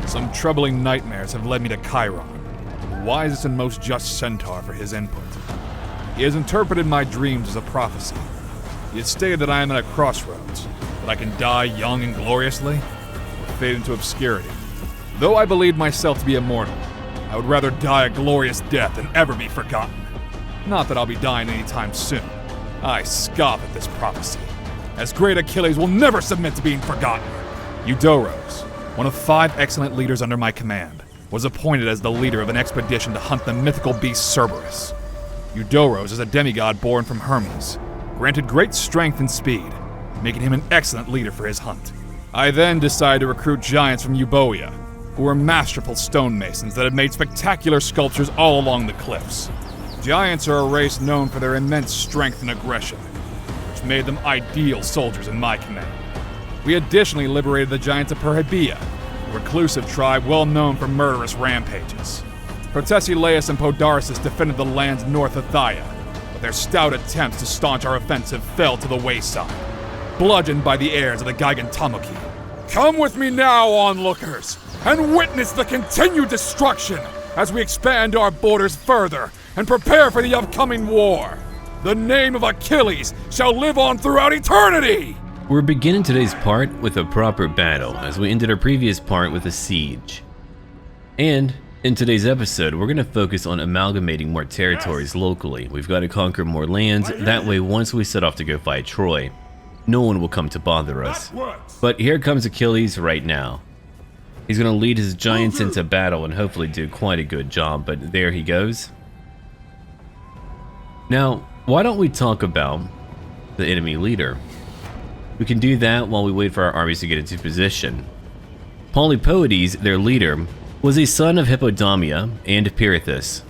Some troubling nightmares have led me to Chiron, the wisest and most just centaur, for his input. He has interpreted my dreams as a prophecy. He has stated that I am at a crossroads, that I can die young and gloriously, or fade into obscurity. Though I believed myself to be immortal, I would rather die a glorious death than ever be forgotten. Not that I'll be dying anytime soon. I scoff at this prophecy, as great Achilles will never submit to being forgotten. Eudoros, one of 5 excellent leaders under my command, was appointed as the leader of an expedition to hunt the mythical beast Cerberus. Eudoros is a demigod born from Hermes, granted great strength and speed, making him an excellent leader for his hunt. I then decided to recruit giants from Euboea, who were masterful stonemasons that had made spectacular sculptures all along the cliffs. Giants are a race known for their immense strength and aggression, which made them ideal soldiers in my command. We additionally liberated the giants of Perhybia, a reclusive tribe well known for murderous rampages. Protesilaus and For Doris defended the lands north of Thia, but their stout attempts to staunch our offensive fell to the wayside, bludgeoned by the heirs of the Gigantomachy. Come with me now, onlookers, and witness the continued destruction as we expand our borders further and prepare for the upcoming war. The name of Achilles shall live on throughout eternity! We're beginning today's part with a proper battle, as we ended our previous part with a siege. And in today's episode, we're going to focus on amalgamating more territories locally. We've got to conquer more lands, that way once we set off to go fight Troy, no one will come to bother us. But here comes Achilles right now. He's going to lead his giants into battle and hopefully do quite a good job, but there he goes. Now, why don't we talk about the enemy leader? We can do that while we wait for our armies to get into position. Polypoetes, their leader, was a son of Hippodamia and Pirithous.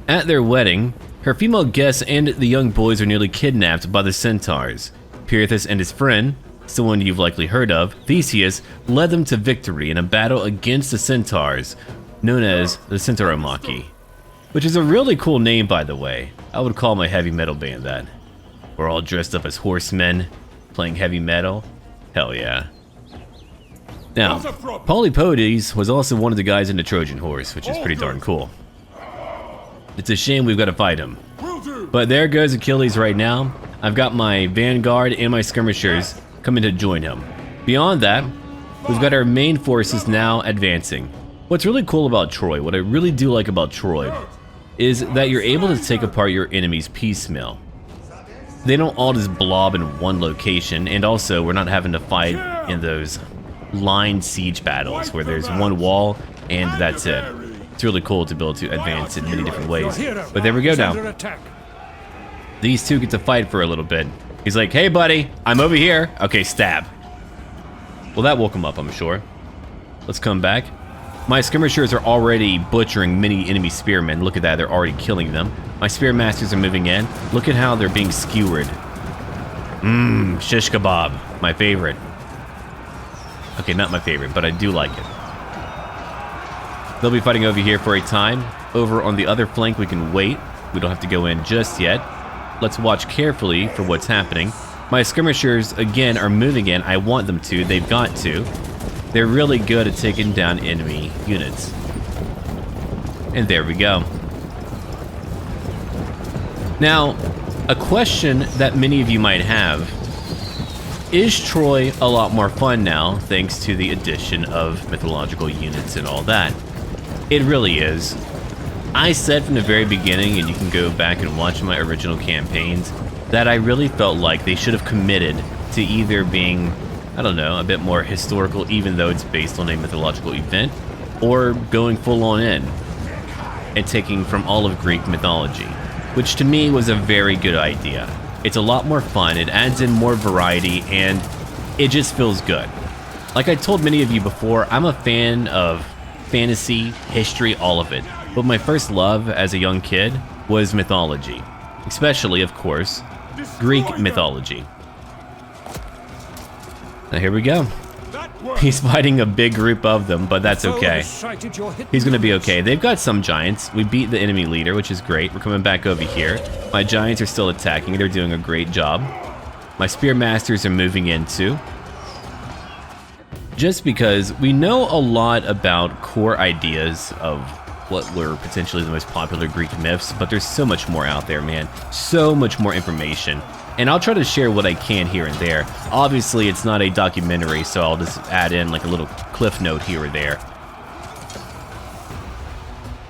At their wedding, her female guests and the young boys are nearly kidnapped by the centaurs. Pirithous and his friend, someone you've likely heard of, Theseus, led them to victory in a battle against the centaurs, known as the Centauromachy. Which is a really cool name, by the way. I would call my heavy metal band that. We're all dressed up as horsemen, playing heavy metal. Hell yeah. Now, Polypoetes was also one of the guys in the Trojan horse, which is pretty darn cool. It's a shame we've got to fight him. But there goes Achilles right now. I've got my vanguard and my skirmishers coming to join him. Beyond that, we've got our main forces now advancing. What's really cool about Troy, what I really do like about Troy, is that you're able to take apart your enemies piecemeal. They don't all just blob in one location, and also we're not having to fight in those line siege battles where there's one wall and that's it. It's really cool to be able to advance in many different ways. But there we go now. These two get to fight for a little bit. He's like, hey buddy, I'm over here. Okay, stab. Well, that woke him up, I'm sure. Let's come back. My skirmishers are already butchering many enemy spearmen. Look at that, they're already killing them. My spear masters are moving in. Look at how they're being skewered. Shish kebab, my favorite. Okay, not my favorite, but I do like it. They'll be fighting over here for a time. Over on the other flank, we can wait. We don't have to go in just yet. Let's watch carefully for what's happening. My skirmishers, again, are moving in. I want them to. They've got to. They're really good at taking down enemy units. And there we go. Now, a question that many of you might have: is Troy a lot more fun now thanks to the addition of mythological units and all that? It really is. I said from the very beginning, and you can go back and watch my original campaigns, that I really felt like they should have committed to either being, I don't know, a bit more historical even though it's based on a mythological event, or going full on in and taking from all of Greek mythology, which to me was a very good idea. It's a lot more fun, it adds in more variety, and it just feels good. Like I told many of you before, I'm a fan of fantasy, history, all of it. But my first love as a young kid was mythology. Especially, of course, Greek mythology. Now here we go. He's fighting a big group of them, but that's okay. He's gonna be okay. They've got some giants. We beat the enemy leader, which is great. We're coming back over here. My giants are still attacking. They're doing a great job. My spear masters are moving in too. just because we know a lot about core ideas of what were potentially the most popular Greek myths, but there's so much more out there, man. So much more information. And I'll try to share what I can here and there. Obviously, it's not a documentary, so I'll just add in like a little cliff note here or there.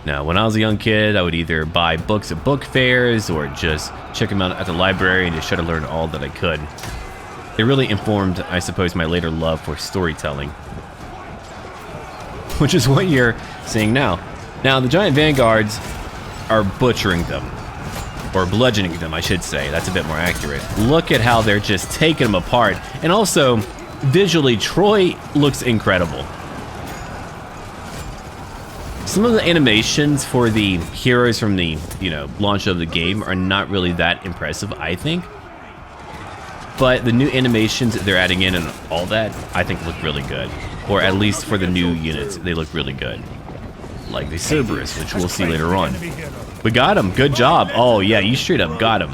Now, when I was a young kid, I would either buy books at book fairs or just check them out at the library and just try to learn all that I could. It really informed, I suppose, my later love for storytelling. Which is what you're seeing now. Now, the giant vanguards are butchering them. Or bludgeoning them, I should say. That's a bit more accurate. Look at how they're just taking them apart. And also, visually, Troy looks incredible. Some of the animations for the heroes from the, launch of the game are not really that impressive, I think. But the new animations that they're adding in and all that, I think look really good. Or at least for the new units, they look really good. Like the Cerberus, which we'll see later on. We got him, good job. Oh yeah, you straight up got him.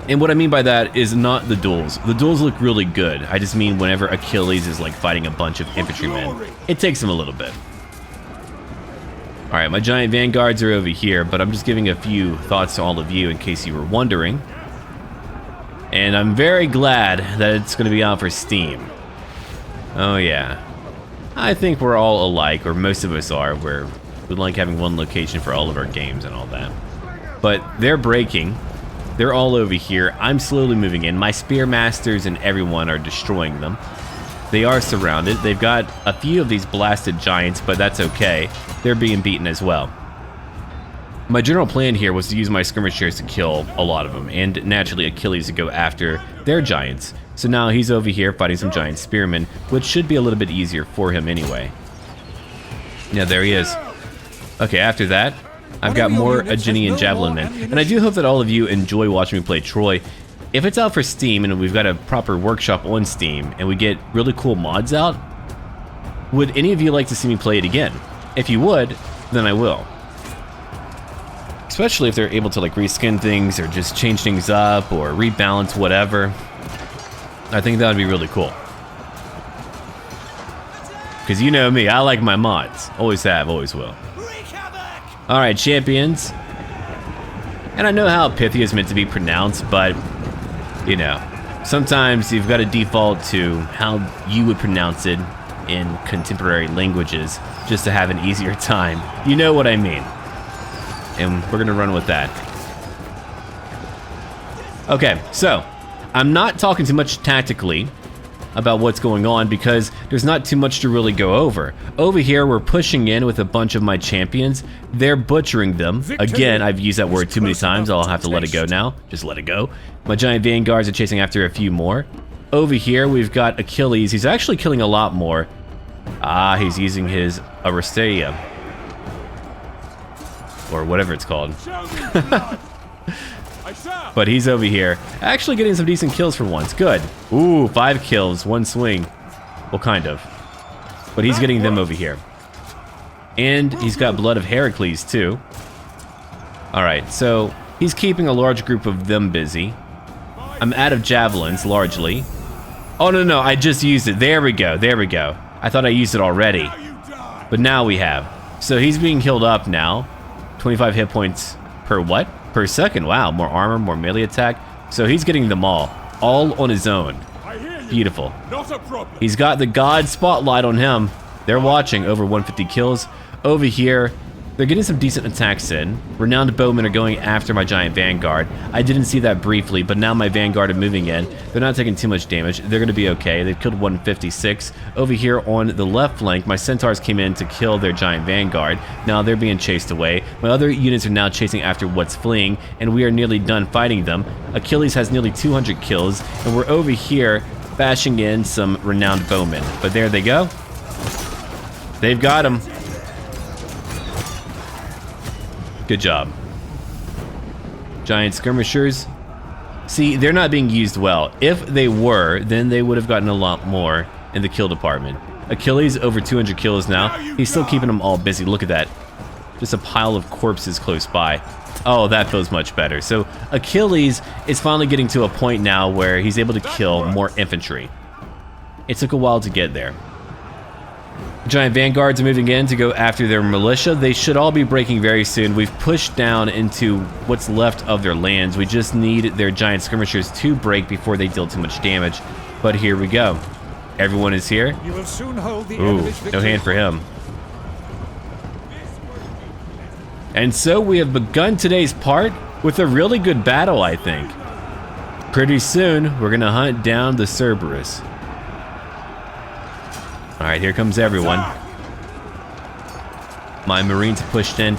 And what I mean by that is not the duels. The duels look really good. I just mean whenever Achilles is like fighting a bunch of infantrymen. It takes him a little bit. Alright, my giant vanguards are over here, but I'm just giving a few thoughts to all of you in case you were wondering. And I'm very glad that it's going to be out for Steam. Oh yeah. I think we're all alike, or most of us are, where we like having one location for all of our games and all that. But they're breaking. They're all over here. I'm slowly moving in. My spearmasters and everyone are destroying them. They are surrounded. They've got a few of these blasted giants, but that's okay. They're being beaten as well. My general plan here was to use my skirmishers to kill a lot of them, and naturally Achilles to go after their giants. So now he's over here fighting some giant spearmen, which should be a little bit easier for him anyway. Yeah, there he is. Okay, after that, I've got more Aeginian javelin men, and I do hope that all of you enjoy watching me play Troy. If it's out for Steam and we've got a proper workshop on Steam and we get really cool mods out, would any of you like to see me play it again? If you would, then I will. Especially if they're able to like reskin things or just change things up or rebalance whatever. I think that would be really cool. Because you know me, I like my mods. Always have, always will. Alright, champions. And I know how Pythia is meant to be pronounced, but, you know, sometimes you've got to default to how you would pronounce it in contemporary languages just to have an easier time. You know what I mean. And we're going to run with that. Okay, so I'm not talking too much tactically about what's going on because there's not too much to really go over. Over here, we're pushing in with a bunch of my champions. They're butchering them. Again, I've used that word too many times. I'll have to let it go now. Just let it go. My giant vanguards are chasing after a few more. Over here, we've got Achilles. He's actually killing a lot more. Ah, he's using his Aristeia. Or whatever it's called. But he's over here, actually getting some decent kills for once. Good. Ooh, 5 kills, 1 swing. Well, kind of. But he's getting them over here. And he's got Blood of Heracles, too. Alright, so he's keeping a large group of them busy. I'm out of javelins, largely. Oh, no, I just used it. There we go, there we go. I thought I used it already. But now we have. So he's being healed up now. 25 hit points per what? Per second. Wow, more armor, more melee attack. So he's getting them all on his own. Beautiful. He's got the god spotlight on him. They're watching. Over 150 kills. Over here, they're getting some decent attacks in. Renowned bowmen are going after my giant vanguard. I didn't see that briefly, but now my vanguard are moving in. They're not taking too much damage. They're going to be okay. They've killed 156. Over here on the left flank, my centaurs came in to kill their giant vanguard. Now they're being chased away. My other units are now chasing after what's fleeing, and we are nearly done fighting them. Achilles has nearly 200 kills, and we're over here bashing in some renowned bowmen. But there they go. They've got him. Good job. Giant skirmishers. See, they're not being used well. If they were, then they would have gotten a lot more in the kill department. Achilles, over 200 kills now. He's still keeping them all busy. Look at that. Just a pile of corpses close by. Oh, that feels much better. So Achilles is finally getting to a point now where he's able to kill more infantry. It took a while to get there. Giant vanguards are moving in to go after their militia. They should all be breaking very soon. We've pushed down into what's left of their lands. We just need their giant skirmishers to break before they deal too much damage. But here we go. Everyone is here. You will soon hold the Ooh, enemy's no victory. hand for him. And so we have begun today's part with a really good battle, I think. Pretty soon, we're gonna hunt down the Cerberus. All right, here comes everyone. My Marines pushed in.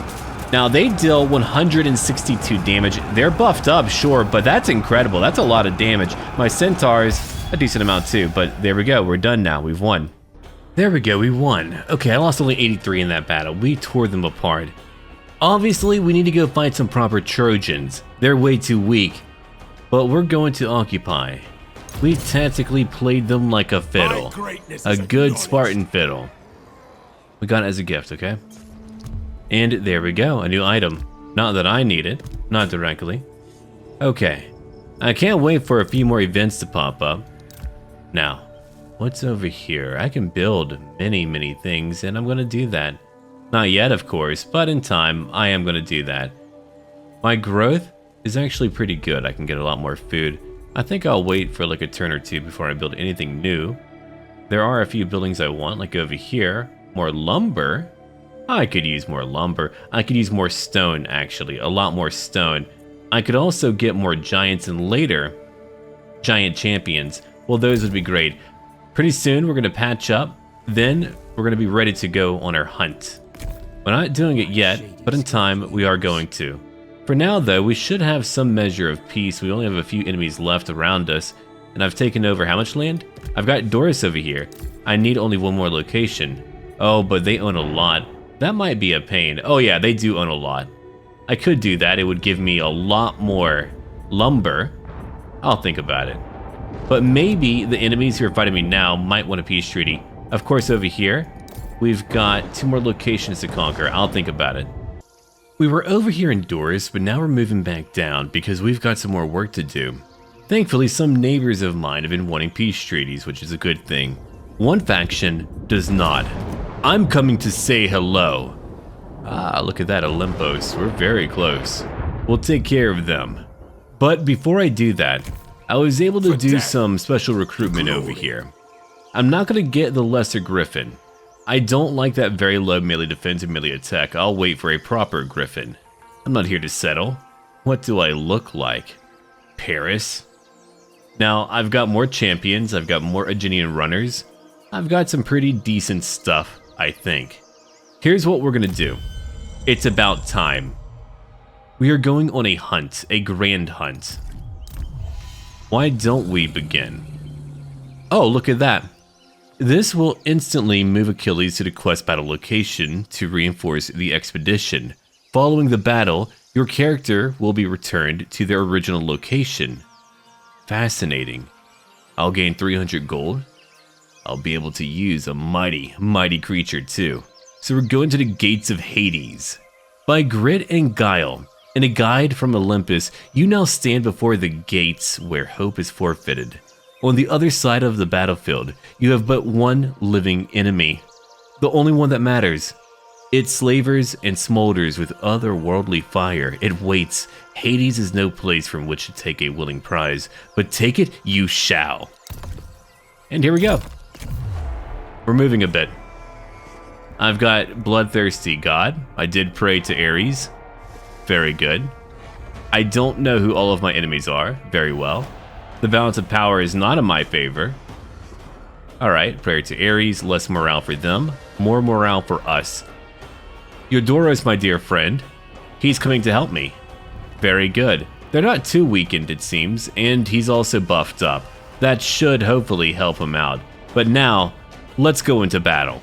Now they deal 162 damage. They're buffed up, sure, but that's incredible. That's a lot of damage. My Centaurs, a decent amount too, but there we go. We're done now. We've won. There we go. We won. Okay, I lost only 83 in that battle. We tore them apart. Obviously, we need to go find some proper Trojans. They're way too weak, but we're going to occupy. We tactically played them like a fiddle. A good Spartan fiddle. We got it as a gift, okay? And there we go, a new item. Not that I need it, not directly. Okay, I can't wait for a few more events to pop up. Now, what's over here? I can build many things, and I'm gonna do that. Not yet, of course, but in time, I am gonna do that. My growth is actually pretty good. I can get a lot more food. I think I'll wait for like a turn or two before I build anything new. There are a few buildings I want, like over here. More lumber. I could use more lumber. I could use more stone, actually. A lot more stone. I could also get more giants and later, giant champions. Well, those would be great. Pretty soon, we're going to patch up. Then, we're going to be ready to go on our hunt. We're not doing it yet, but in time, we are going to. For now, though, we should have some measure of peace. We only have a few enemies left around us, and I've taken over how much land? I've got Doris over here. I need only one more location. Oh, but they own a lot. That might be a pain. Oh yeah, they do own a lot. I could do that. It would give me a lot more lumber. I'll think about it. But maybe the enemies who are fighting me now might want a peace treaty. Of course, over here, we've got 2 more locations to conquer. I'll think about it. We were over here in Doris, but now we're moving back down because we've got some more work to do. Thankfully, some neighbors of mine have been wanting peace treaties, which is a good thing. One faction does not. I'm coming to say hello. Ah, look at that, Olympos. We're very close. We'll take care of them. But before I do that, I was able to do some special recruitment over here. I'm not going to get the Lesser Griffin. I don't like that very low melee defense and melee attack. I'll wait for a proper Griffin. I'm not here to settle. What do I look like? Paris? Now, I've got more champions. I've got more Aegean runners. I've got some pretty decent stuff, I think. Here's what we're going to do. It's about time. We are going on a hunt, a grand hunt. Why don't we begin? Oh, look at that. This will instantly move Achilles to the quest battle location to reinforce the expedition. Following the battle, your character will be returned to their original location. Fascinating. I'll gain 300 gold. I'll be able to use a mighty creature too. So we're going to the Gates of Hades. By grit and guile, in a guide from Olympus, you now stand before the gates where hope is forfeited. On the other side of the battlefield, you have but one living enemy. The only one that matters. It slavers and smolders with otherworldly fire. It waits. Hades is no place from which to take a willing prize, but take it you shall. And here we go. We're moving a bit. I've got Bloodthirsty God. I did pray to Ares. Very good. I don't know who all of my enemies are. Very well. The balance of power is not in my favor. Alright, prayer to Ares, less morale for them, more morale for us. Eudoros, my dear friend, he's coming to help me. Very good. They're not too weakened, it seems, and he's also buffed up. That should hopefully help him out. But now, let's go into battle.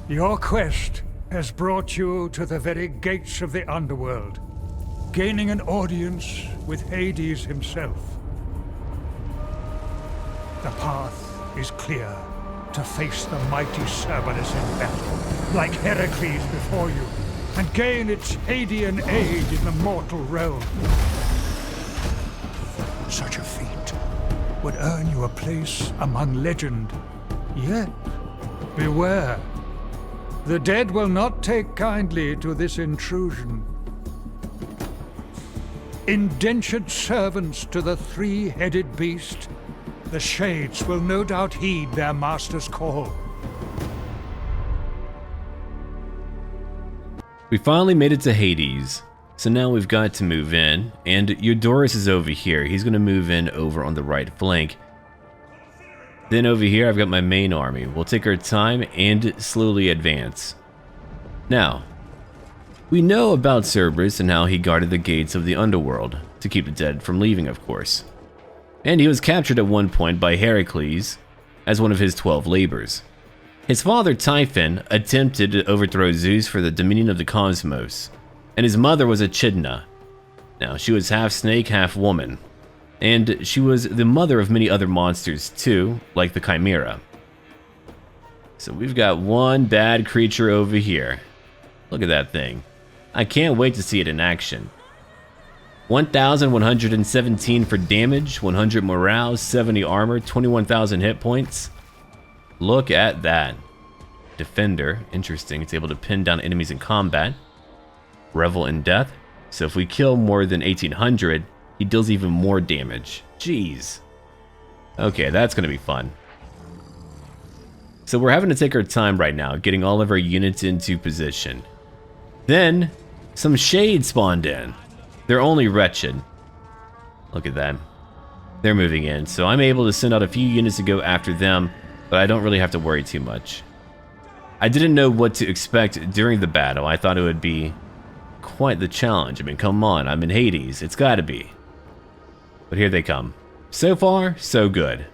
Your quest has brought you to the very gates of the underworld, gaining an audience with Hades himself. The path is clear to face the mighty Cerberus in battle, like Heracles before you, and gain its Hadean aid in the mortal realm. Such a feat would earn you a place among legend. Yet, beware. The dead will not take kindly to this intrusion. Indentured servants to the three-headed beast, the Shades will no doubt heed their master's call. We finally made it to Hades, so now we've got to move in, and For Doris is over here. He's going to move in over on the right flank. Then over here I've got my main army. We'll take our time and slowly advance. Now, we know about Cerberus and how he guarded the gates of the underworld, to keep the dead from leaving, of course. And he was captured at one point by Heracles as one of his 12 labors. His father Typhon attempted to overthrow Zeus for the dominion of the cosmos, and his mother was Echidna. Now, she was half snake, half woman, and she was the mother of many other monsters too, like the Chimera. So we've got one bad creature over here. Look at that thing. I can't wait to see it in action. 1,117 for damage, 100 morale, 70 armor, 21,000 hit points. Look at that. Defender, interesting. It's able to pin down enemies in combat. Revel in death. So if we kill more than 1,800, he deals even more damage. Jeez. Okay, that's going to be fun. So we're having to take our time right now, getting all of our units into position. Then, some shades spawned in. They're only wretched. Look at that. They're moving in, so I'm able to send out a few units to go after them, but I don't really have to worry too much. I didn't know what to expect during the battle. I thought it would be quite the challenge. I mean, come on, I'm in Hades. It's gotta be. But here they come. So far, so good.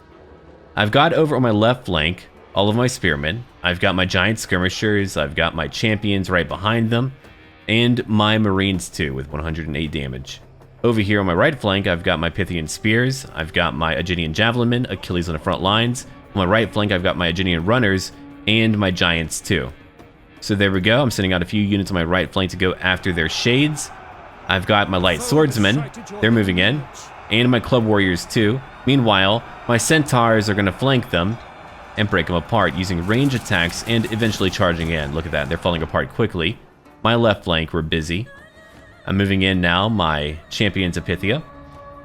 I've got over on my left flank all of my spearmen. I've got my giant skirmishers. I've got my champions right behind them. And my marines too, with 108 damage. Over here on my right flank, I've got my Pythian spears. I've got my Aegidian javelin, Achilles on the front lines. On my right flank, I've got my Aegidian runners and my giants too. So there we go. I'm sending out a few units on my right flank to go after their shades. I've got my light swordsmen. They're moving in. And my club warriors too. Meanwhile, my centaurs are going to flank them and break them apart using range attacks and eventually charging in. Look at that. They're falling apart quickly. My left flank, we're busy. I'm moving in now, my champions of Pythia.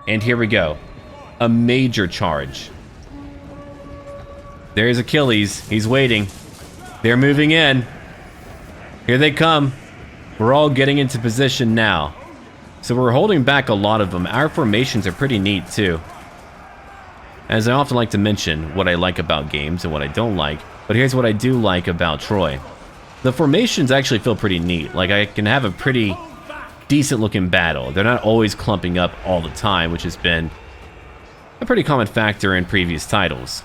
And here we go. A major charge. There's Achilles. He's waiting. They're moving in. Here they come. We're all getting into position now. So we're holding back a lot of them. Our formations are pretty neat too. As I often like to mention what I like about games and what I don't like, but here's what I do like about Troy. The formations actually feel pretty neat. Like, I can have a pretty decent looking battle. They're not always clumping up all the time, which has been a pretty common factor in previous titles.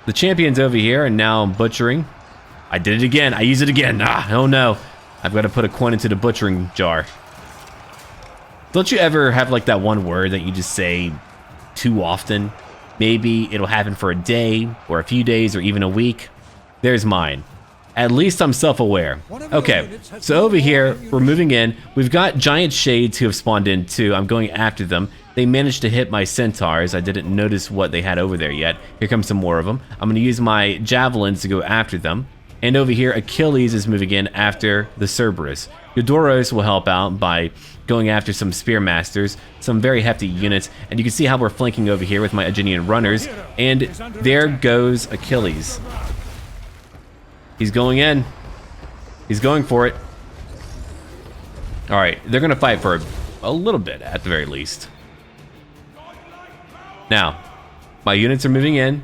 The champions over here are now butchering. I did it again. I used it again. Oh no. I've got to put a coin into the butchering jar. Don't you ever have like that one word that you just say too often? Maybe it'll happen for a day or a few days or even a week. There's mine. At least I'm self-aware. Okay, so over here, we're moving in. We've got giant shades who have spawned in too. I'm going after them. They managed to hit my centaurs. I didn't notice what they had over there yet. Here comes some more of them. I'm going to use my javelins to go after them. And over here, Achilles is moving in after the Cerberus. For Doris will help out by going after some spearmasters, some very hefty units. And you can see how we're flanking over here with my Aegidian runners. And there goes Achilles. He's going in. He's going for it. All right, they're going to fight for a little bit at the very least. Now, my units are moving in.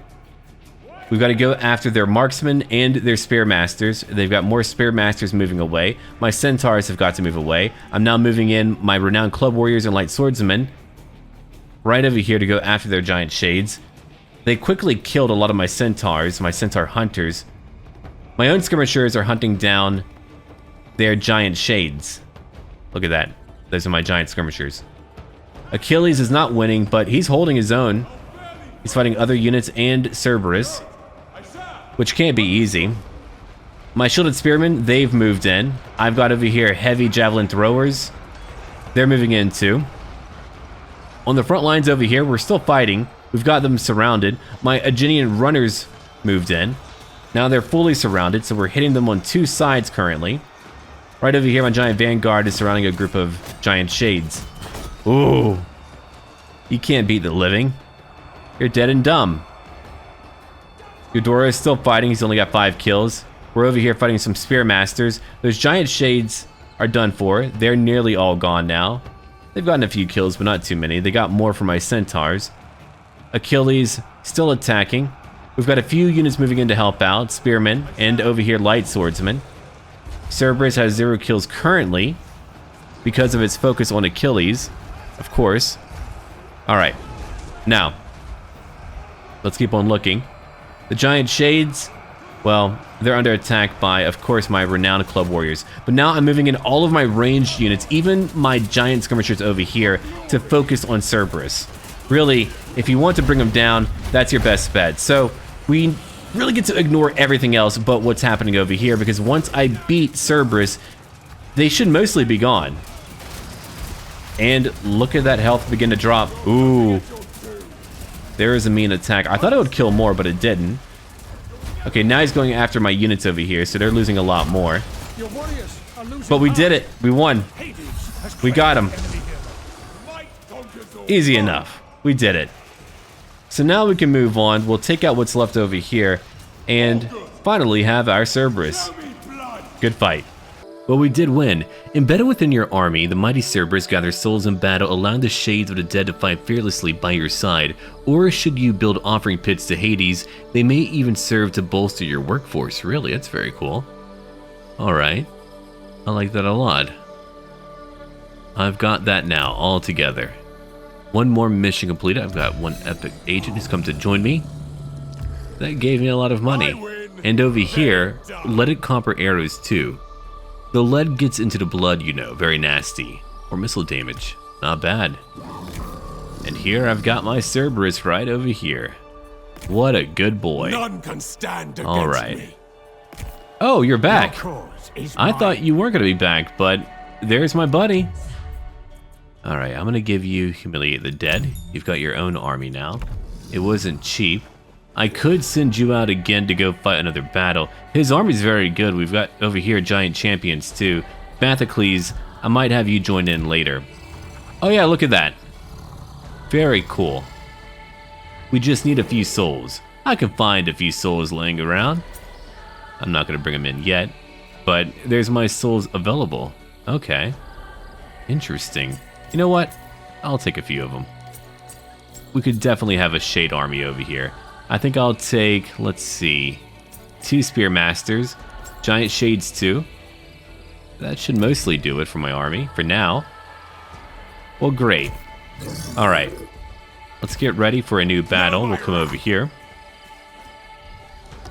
We've got to go after their marksmen and their spearmasters. They've got more spearmasters moving away. My centaurs have got to move away. I'm now moving in my renowned club warriors and light swordsmen right over here to go after their giant shades. They quickly killed a lot of my centaurs, my centaur hunters. My own skirmishers are hunting down their giant shades. Look at that. Those are my giant skirmishers. Achilles is not winning, but he's holding his own. He's fighting other units and Cerberus, which can't be easy. My shielded spearmen, they've moved in. I've got over here heavy javelin throwers. They're moving in too. On the front lines over here, we're still fighting. We've got them surrounded. My Aegean runners moved in. Now they're fully surrounded, so we're hitting them on 2 sides currently. Right over here, my giant vanguard is surrounding a group of giant shades. Ooh. You can't beat the living. You're dead and dumb. Eudora is still fighting. He's only got 5 kills. We're over here fighting some spear masters. Those giant shades are done for. They're nearly all gone now. They've gotten a few kills, but not too many. They got more from my centaurs. Achilles still attacking. We've got a few units moving in to help out. Spearmen and over here light swordsmen. Cerberus has 0 kills currently because of its focus on Achilles, of course. All right, now let's keep on looking. The giant shades, well, they're under attack by, of course, my renowned club warriors. But now I'm moving in all of my ranged units, even my giant skirmishers over here, to focus on Cerberus. Really, if you want to bring them down, that's your best bet. So we really get to ignore everything else but what's happening over here, because once I beat Cerberus, they should mostly be gone. And look at that health begin to drop. Ooh. There is a mean attack. I thought it would kill more, but it didn't. Okay, now he's going after my units over here, so they're losing a lot more. But we did it. We won. We got him. Easy enough. We did it. So now we can move on. We'll take out what's left over here and finally have our Cerberus. Good fight. Well, we did win. Embedded within your army, the mighty Cerberus gathers souls in battle, allowing the shades of the dead to fight fearlessly by your side. Or should you build offering pits to Hades, they may even serve to bolster your workforce. Really, that's very cool. Alright. I like that a lot. I've got that now, all together. One more mission completed. I've got one epic agent who's come to join me. That gave me a lot of money. And over here, leaded copper arrows too. The lead gets into the blood, you know, very nasty. Or missile damage, not bad. And here I've got my Cerberus right over here. What a good boy. None can stand against all right. me. Oh, you're back. I mine. thought you weren't going to be back, but there's my buddy. All right, I'm going to give you Humiliate the Dead. You've got your own army now. It wasn't cheap. I could send you out again to go fight another battle. His army's very good. We've got over here giant champions too. Bathocles, I might have you join in later. Oh yeah, look at that. Very cool. We just need a few souls. I can find a few souls laying around. I'm not going to bring them in yet, but there's my souls available. Okay. Interesting. You know what? I'll take a few of them. We could definitely have a shade army over here. I think I'll take, let's see, 2 spear masters, giant shades too. That should mostly do it for my army for now. Well, great. All right, let's get ready for a new battle. We'll come over here.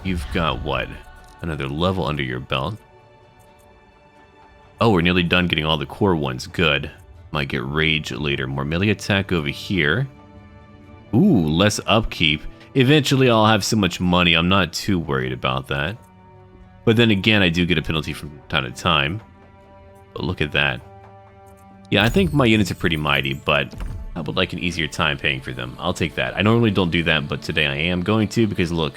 You've got what? Another level under your belt. Oh, we're nearly done getting all the core ones. Good. Might get rage later. More melee attack over here. Ooh, less upkeep. Eventually I'll have so much money, I'm not too worried about that. But then again, I do get a penalty from time to time. But look at that. Yeah, I think my units are pretty mighty, but I would like an easier time paying for them. I'll take that. I normally don't do that, but today I am going to, because look,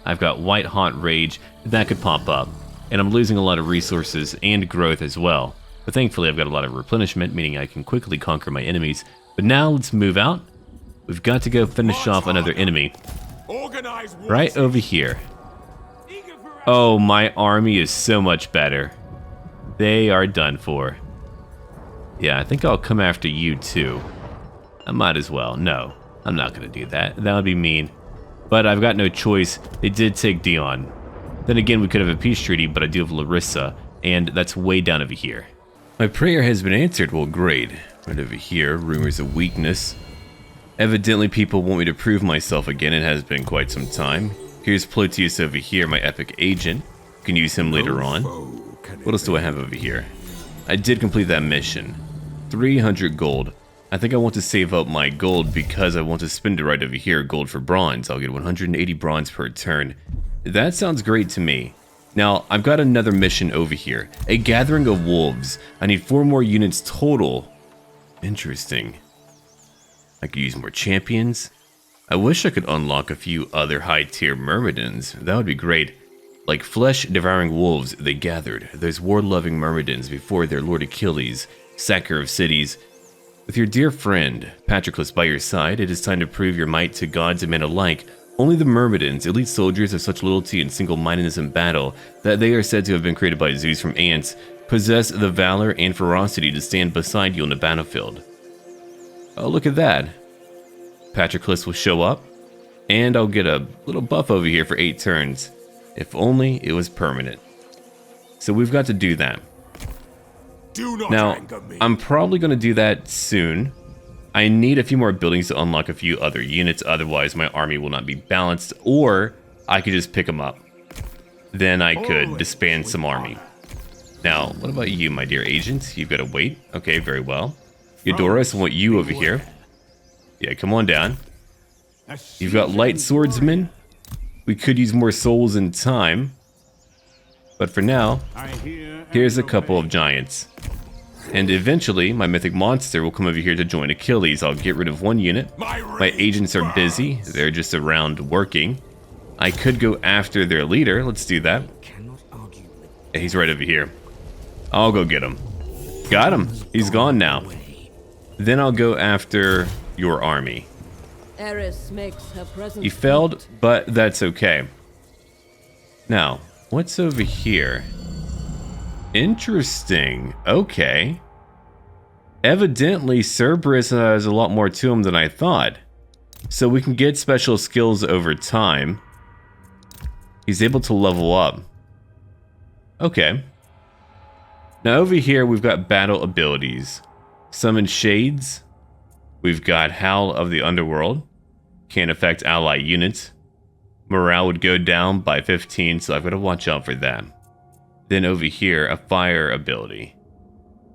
I've got White Hot Rage. That could pop up. And I'm losing a lot of resources and growth as well. But thankfully I've got a lot of replenishment, meaning I can quickly conquer my enemies. But now let's move out. We've got to go finish off another enemy. Right over here. Oh, my army is so much better. They are done for. Yeah, I think I'll come after you too. I might as well. No, I'm not going to do that. That would be mean. But I've got no choice. They did take Dion. Then again, we could have a peace treaty, but I do have Larissa, and that's way down over here. My prayer has been answered. Well, great. Right over here, rumors of weakness. Evidently people want me to prove myself again. It has been quite some time. Here's Philoctetes over here, my epic agent. You can use him later on. What else do I have over here? I did complete that mission. 300 gold. I think I want to save up my gold because I want to spend it right over here, gold for bronze. I'll get 180 bronze per turn. That sounds great to me. Now, I've got another mission over here. A gathering of wolves. I need 4 more units total. Interesting. I could use more champions. I wish I could unlock a few other high-tier Myrmidons. That would be great. Like flesh-devouring wolves, they gathered, those war-loving Myrmidons, before their lord Achilles, sacker of cities. With your dear friend, Patroclus, by your side, it is time to prove your might to gods and men alike. Only the Myrmidons, elite soldiers of such loyalty and single-mindedness in battle, that they are said to have been created by Zeus from ants, possess the valor and ferocity to stand beside you on the battlefield. Oh, look at that. Patroclus will show up, and I'll get a little buff over here for 8 turns. If only it was permanent. So we've got to do that. Do not Now, anger me. I'm probably going to do that soon. I need a few more buildings to unlock a few other units, otherwise my army will not be balanced, or I could just pick them up. Then I could disband some army. Now, what about you, my dear agent? You've got to wait. Okay, very well. Eudoros, I want you over here. Yeah, come on down. You've got light swordsmen. We could use more souls in time. But for now, here's a couple of giants. And eventually, my mythic monster will come over here to join Achilles. I'll get rid of one unit. My agents are busy. They're just around working. I could go after their leader. Let's do that. Yeah, he's right over here. I'll go get him. Got him. He's gone now. Then I'll go after your army. He failed, but that's okay. Now, what's over here? Interesting. Okay. Evidently, Cerberus has a lot more to him than I thought. So we can get special skills over time. He's able to level up. Okay. Now over here, we've got battle abilities. Summon Shades. We've got Howl of the Underworld. Can't affect ally units. Morale would go down by 15, so I've got to watch out for that. Then over here, a fire ability.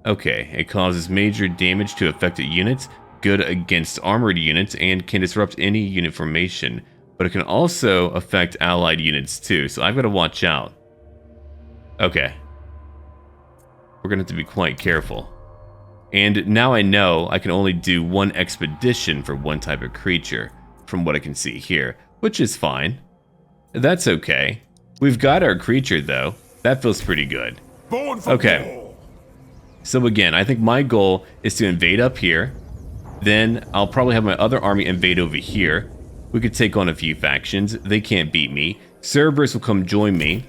Okay, it causes major damage to affected units, good against armored units, and can disrupt any unit formation. But it can also affect allied units too, so I've got to watch out. Okay. We're going to have to be quite careful. And now I know I can only do one expedition for one type of creature, from what I can see here, which is fine. That's okay. We've got our creature though. That feels pretty good. Okay. So again, I think my goal is to invade up here. Then I'll probably have my other army invade over here. We could take on a few factions. They can't beat me. Cerberus will come join me.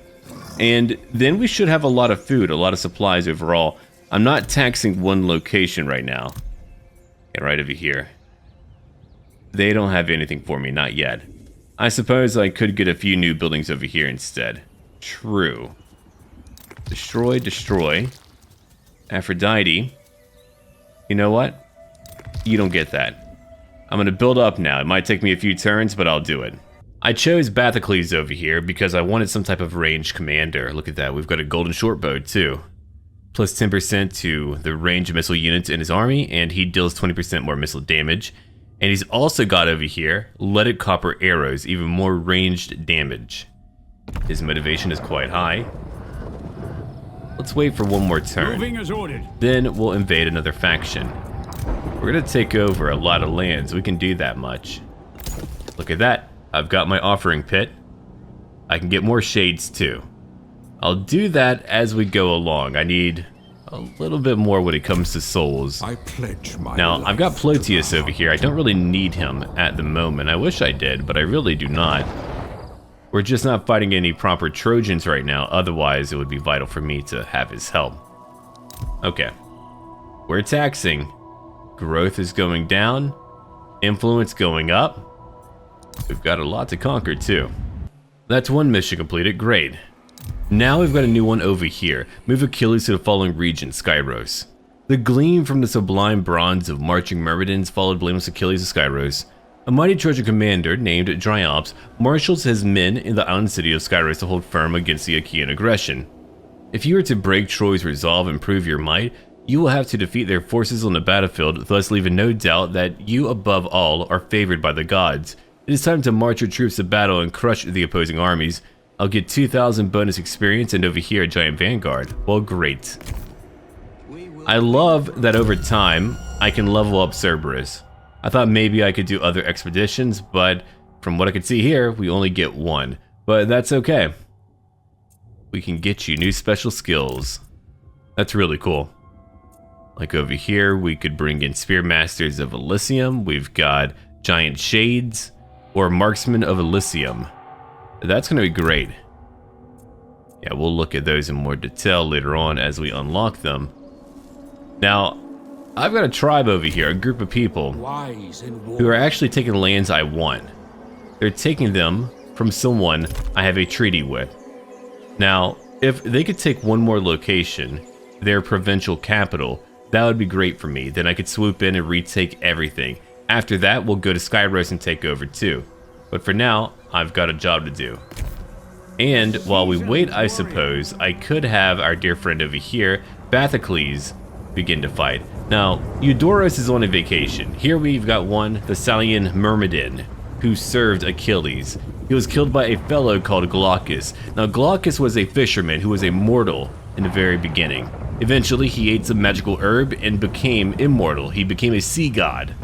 And then we should have a lot of food, a lot of supplies overall. I'm not taxing one location right now. Yeah, right over here. They don't have anything for me, not yet. I suppose I could get a few new buildings over here instead. True. Destroy, destroy. Aphrodite. You know what? You don't get that. I'm going to build up now. It might take me a few turns, but I'll do it. I chose Bathocles over here because I wanted some type of ranged commander. Look at that. We've got a golden shortbow too. Plus 10% to the range missile units in his army, and he deals 20% more missile damage. And he's also got over here leaded copper arrows, even more ranged damage. His motivation is quite high. Let's wait for one more turn. Moving as ordered. Then we'll invade another faction. We're gonna take over a lot of lands. We can do that much. Look at that. I've got my offering pit. I can get more shades too. I'll do that as we go along. I need a little bit more when it comes to souls. I pledge my Now, life I've got Philoctetes over here. I don't really need him at the moment. I wish I did, but I really do not. We're just not fighting any proper Trojans right now. Otherwise, it would be vital for me to have his help. Okay. We're taxing. Growth is going down. Influence going up. We've got a lot to conquer, too. That's one mission completed. Great. Now we've got a new one over here. Move Achilles to the following region, Skyros. The gleam from the sublime bronze of marching Myrmidons followed blameless Achilles of Skyros. A mighty Trojan commander named Dryops marshals his men in the island city of Skyros to hold firm against the Achaean aggression. If you are to break Troy's resolve and prove your might, you will have to defeat their forces on the battlefield, thus leaving no doubt that you above all are favored by the gods. It is time to march your troops to battle and crush the opposing armies. I'll get 2,000 bonus experience and over here a giant vanguard. Well, great. I love that over time I can level up Cerberus. I thought maybe I could do other expeditions, but from what I could see here, we only get one. But that's okay. We can get you new special skills. That's really cool. Like over here, we could bring in Spearmasters of Elysium. We've got Giant Shades or Marksmen of Elysium. That's going to be great. Yeah, we'll look at those in more detail later on as we unlock them. Now, I've got a tribe over here, a group of people who are actually taking lands I want. They're taking them from someone I have a treaty with. Now, if they could take one more location, their provincial capital, that would be great for me. Then I could swoop in and retake everything. After that, we'll go to Skyros and take over too. But for now, I've got a job to do. And while we wait, I suppose, I could have our dear friend over here, Achilles, begin to fight. Now, Eudoros is on a vacation. Here we've got one, the Thessalian Myrmidon, who served Achilles. He was killed by a fellow called Glaucus. Now, Glaucus was a fisherman who was a mortal in the very beginning. Eventually, he ate some magical herb and became immortal. He became a sea god.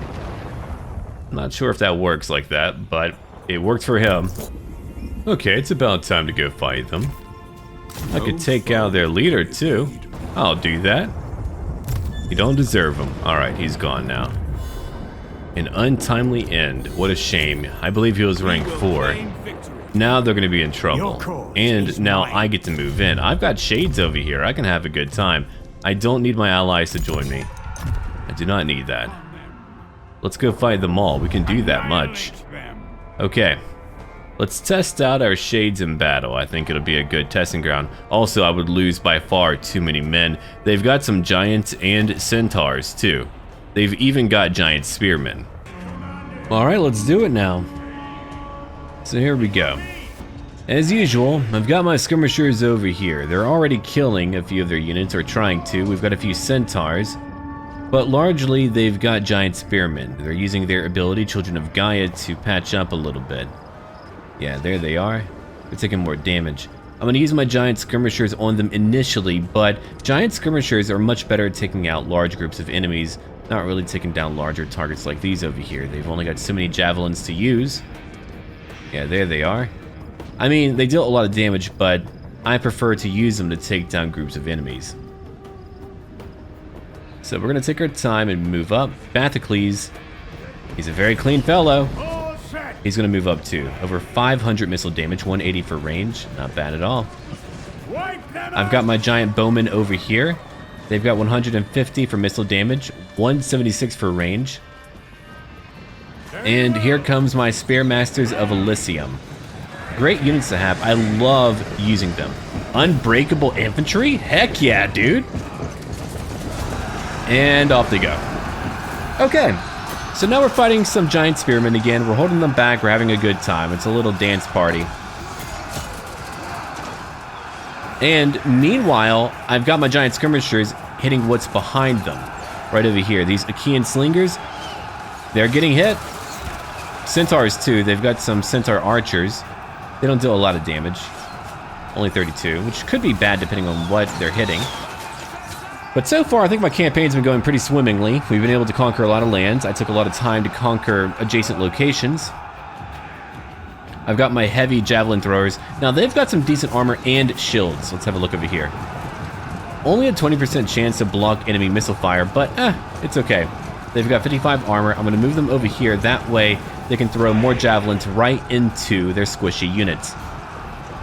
I'm not sure if that works like that, but it worked for him. Okay, it's about time to go fight them. I could take out their leader too. I'll do that. You don't deserve him. Alright, he's gone now. An untimely end. What a shame. I believe he was rank 4. Now they're going to be in trouble. And now I get to move in. I've got shades over here. I can have a good time. I don't need my allies to join me. I do not need that. Let's go fight them all. We can do that much. Okay. Let's test out our shades in battle. I think it'll be a good testing ground. Also, I would lose by far too many men. They've got some giants and centaurs too. They've even got giant spearmen. Alright, let's do it now. So here we go. As usual, I've got my skirmishers over here. They're already killing a few of their units, or trying to. We've got a few centaurs. But largely, they've got giant spearmen. They're using their ability, Children of Gaia, to patch up a little bit. Yeah, there they are. They're taking more damage. I'm going to use my giant skirmishers on them initially, but giant skirmishers are much better at taking out large groups of enemies, not really taking down larger targets like these over here. They've only got so many javelins to use. Yeah, there they are. I mean, they deal a lot of damage, but I prefer to use them to take down groups of enemies. So we're going to take our time and move up. Achilles, he's a very clean fellow. He's going to move up too. Over 500 missile damage, 180 for range. Not bad at all. I've got my giant bowmen over here. They've got 150 for missile damage, 176 for range. And here comes my Spearmasters of Elysium. Great units to have. I love using them. Unbreakable infantry? Heck yeah, dude. And off they go. Okay. So now we're fighting some giant spearmen again. We're holding them back. We're having a good time. It's a little dance party. And meanwhile, I've got my giant skirmishers hitting what's behind them. Right over here. These Achaean slingers, they're getting hit. Centaurs too. They've got some centaur archers. They don't do a lot of damage. Only 32, which could be bad depending on what they're hitting. But so far, I think my campaign's been going pretty swimmingly. We've been able to conquer a lot of lands. I took a lot of time to conquer adjacent locations. I've got my heavy javelin throwers. Now, they've got some decent armor and shields. Let's have a look over here. Only a 20% chance to block enemy missile fire, but it's okay. They've got 55 armor. I'm going to move them over here. That way, they can throw more javelins right into their squishy units.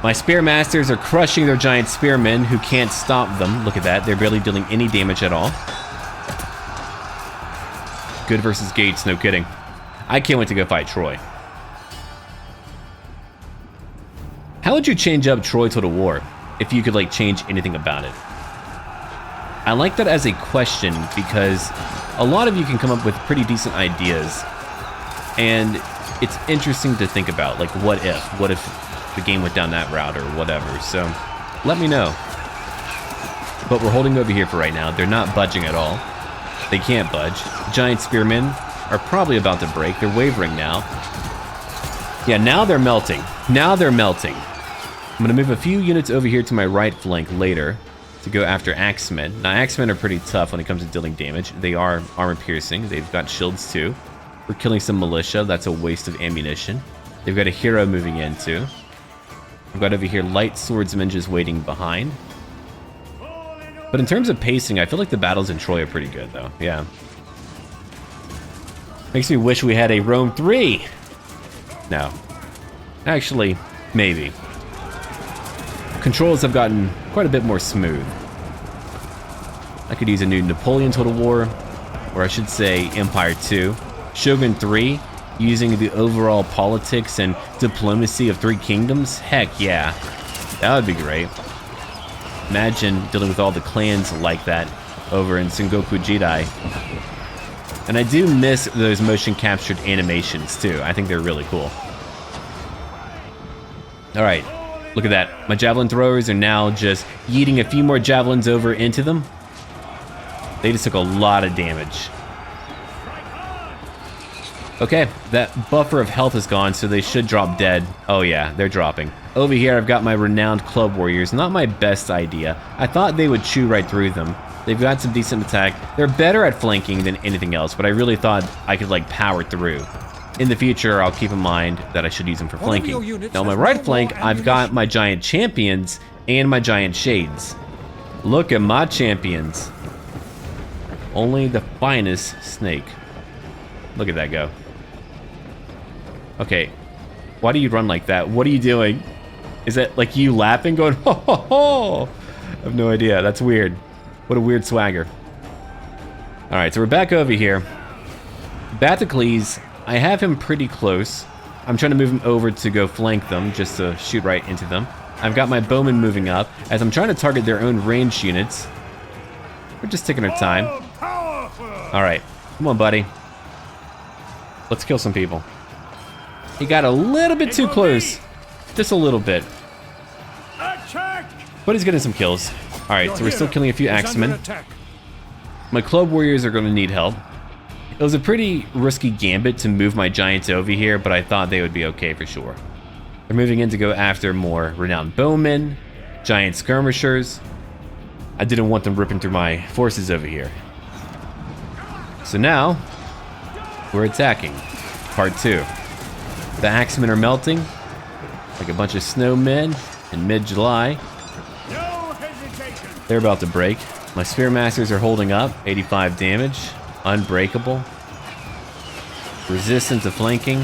My Spearmasters are crushing their giant spearmen who can't stop them. Look at that. They're barely dealing any damage at all. Good versus Gates, no kidding. I can't wait to go fight Troy. How would you change up Troy Total War if you could like change anything about it? I like that as a question because a lot of you can come up with pretty decent ideas. And it's interesting to think about, like what if the game went down that route or whatever. So let me know. But we're holding over here for right now. They're not budging at all. They can't budge. Giant spearmen are probably about to break. They're wavering now. Yeah, now they're melting. Now they're melting. I'm going to move a few units over here to my right flank later to go after axemen. Now, axemen are pretty tough when it comes to dealing damage. They are armor piercing. They've got shields too. We're killing some militia. That's a waste of ammunition. They've got a hero moving in too. I've got over here light swordsmen just waiting behind. But in terms of pacing, I feel like the battles in Troy are pretty good though. Yeah. Makes me wish we had a Rome 3. No. Actually, maybe. Controls have gotten quite a bit more smooth. I could use a new Napoleon Total War, or I should say Empire 2. Shogun 3, using the overall politics and diplomacy of 3 kingdoms? Heck yeah. That would be great. Imagine dealing with all the clans like that over in Sengoku Jidai. And I do miss those motion captured animations too. I think they're really cool. Alright, look at that. My javelin throwers are now just yeeting a few more javelins over into them. They just took a lot of damage. Okay, that buffer of health is gone, so they should drop dead. Oh yeah, they're dropping. Over here, I've got my renowned club warriors. Not my best idea. I thought they would chew right through them. They've got some decent attack. They're better at flanking than anything else, but I really thought I could like power through. In the future, I'll keep in mind that I should use them for flanking. Now on my right flank, I've got my giant champions and my giant shades. Look at my champions. Only the finest snake. Look at that go. Okay, why do you run like that? What are you doing? Is that like you laughing, going ho ho ho? I have no idea, that's weird. What a weird swagger. Alright, so we're back over here. Bathocles, I have him pretty close. I'm trying to move him over to go flank them, just to shoot right into them. I've got my bowmen moving up, as I'm trying to target their own ranged units. We're just taking our time. Alright, come on buddy. Let's kill some people. He got a little bit too close. Just a little bit. But he's getting some kills. Alright, so we're still killing a few axemen. My club warriors are going to need help. It was a pretty risky gambit to move my giants over here, but I thought they would be okay for sure. They're moving in to go after more renowned bowmen, giant skirmishers. I didn't want them ripping through my forces over here. So now, we're attacking. Part 2. The axemen are melting, like a bunch of snowmen in mid-July. They're about to break. My spearmasters are holding up, 85 damage, unbreakable. Resistant to flanking,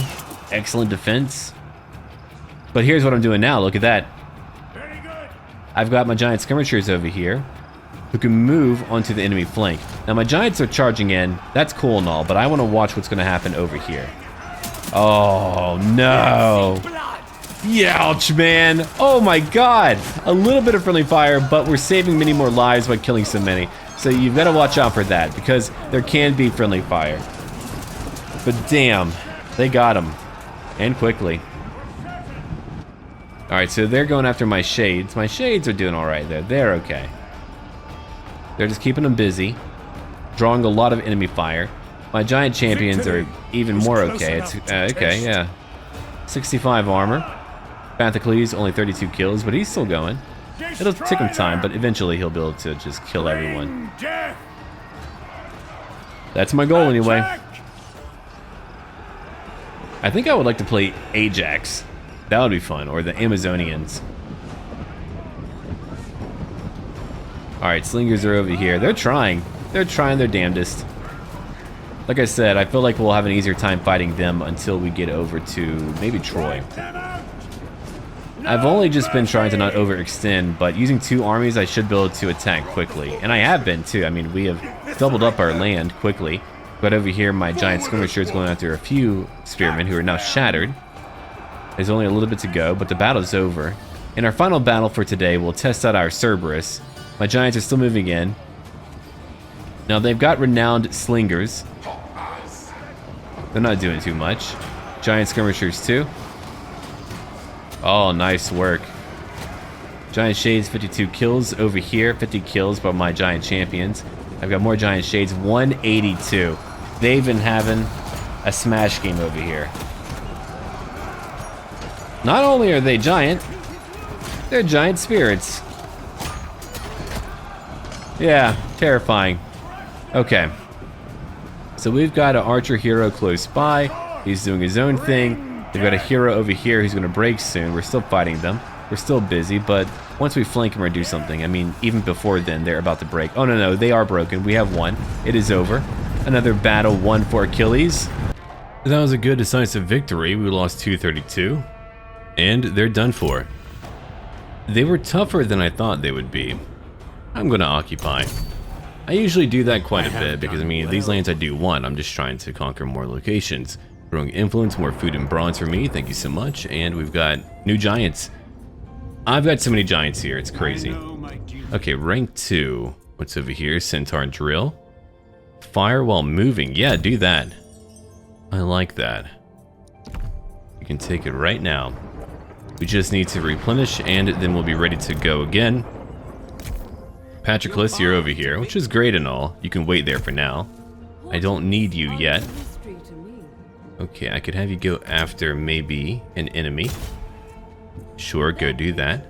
excellent defense. But here's what I'm doing now, look at that. I've got my giant skirmishers over here, who can move onto the enemy flank. Now my giants are charging in, that's cool and all, but I want to watch what's going to happen over here. Oh no. Youch, man. Oh my god. A little bit of friendly fire, but we're saving many more lives by killing so many. So you've got to watch out for that, because there can be friendly fire. But damn, they got him. And quickly. Alright, so they're going after my shades. My shades are doing alright there. They're okay. They're just keeping them busy. Drawing a lot of enemy fire. My giant champions are even more okay. It's okay, yeah. 65 armor. Bathocles only 32 kills, but he's still going. It'll take him time, but eventually he'll be able to just kill everyone. That's my goal anyway. I think I would like to play Ajax. That would be fun, or the Amazonians. Alright, slingers are over here. They're trying. They're trying their damnedest. Like I said, I feel like we'll have an easier time fighting them until we get over to maybe Troy. I've only just been trying to not overextend, but using 2 armies I should be able to attack quickly. And I have been too. I mean, we have doubled up our land quickly. But over here, my giant skirmisher is going after a few spearmen who are now shattered. There's only a little bit to go, but the battle's over. In our final battle for today, we'll test out our Cerberus. My giants are still moving in. Now they've got renowned slingers. They're not doing too much. Giant skirmishers too. Oh, nice work. Giant shades, 52 kills over here. 50 kills by my giant champions. I've got more giant shades, 182. They've been having a smash game over here. Not only are they giant, they're giant spirits. Yeah, terrifying. Okay. So we've got an archer hero close by. He's doing his own thing. We've got a hero over here who's going to break soon. We're still fighting them. We're still busy, but once we flank him or do something, I mean, even before then, they're about to break. Oh, no, they are broken. We have one. It is over. Another battle won for Achilles. That was a good decisive victory. We lost 232, and they're done for. They were tougher than I thought they would be. I'm going to occupy. I usually do that quite a bit because, I mean, these lands I do want. I'm just trying to conquer more locations. Growing influence, more food and bronze for me. Thank you so much. And we've got new giants. I've got so many giants here. It's crazy. Okay, rank 2. What's over here? Centaur and drill. Fire while moving. Yeah, do that. I like that. You can take it right now. We just need to replenish and then we'll be ready to go again. Patroclus, you're over here, which is great and all. You can wait there for now. I don't need you yet. Okay, I could have you go after maybe an enemy. Sure, go do that.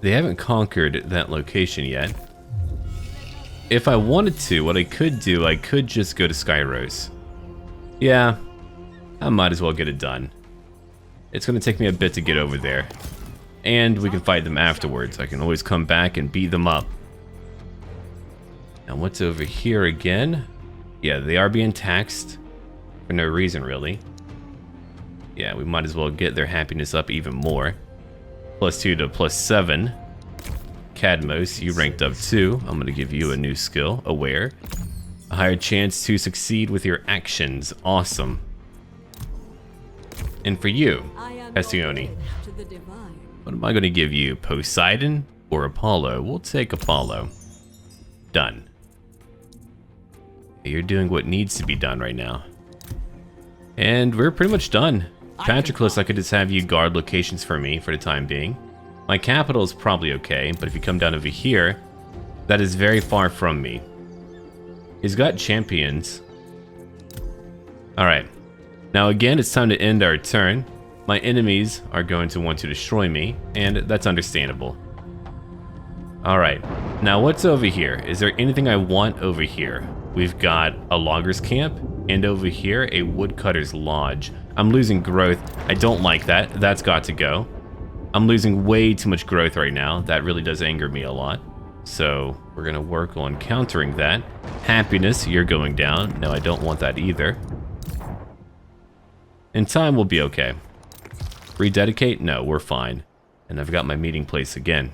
They haven't conquered that location yet. If I wanted to, what I could do, I could just go to Skyros. Yeah, I might as well get it done. It's going to take me a bit to get over there. And we can fight them afterwards. I can always come back and beat them up. Now what's over here again? Yeah, they are being taxed. For no reason, really. Yeah, we might as well get their happiness up even more. +2 to +7. Cadmos, you ranked up 2. I'm going to give you a new skill, Aware. A higher chance to succeed with your actions. Awesome. And for you, Hesione, what am I going to give you? Poseidon or Apollo? We'll take Apollo. Done. You're doing what needs to be done right now. And we're pretty much done. Patroclus, I could just have you guard locations for me for the time being. My capital is probably okay, but if you come down over here, that is very far from me. He's got champions. Alright. Now again, it's time to end our turn. My enemies are going to want to destroy me, and that's understandable. Alright. Now what's over here? Is there anything I want over here? We've got a logger's camp, and over here, a woodcutter's lodge. I'm losing growth. I don't like that. That's got to go. I'm losing way too much growth right now. That really does anger me a lot. So we're going to work on countering that. Happiness, you're going down. No, I don't want that either. In time, we'll be okay. Rededicate? No, we're fine. And I've got my meeting place again.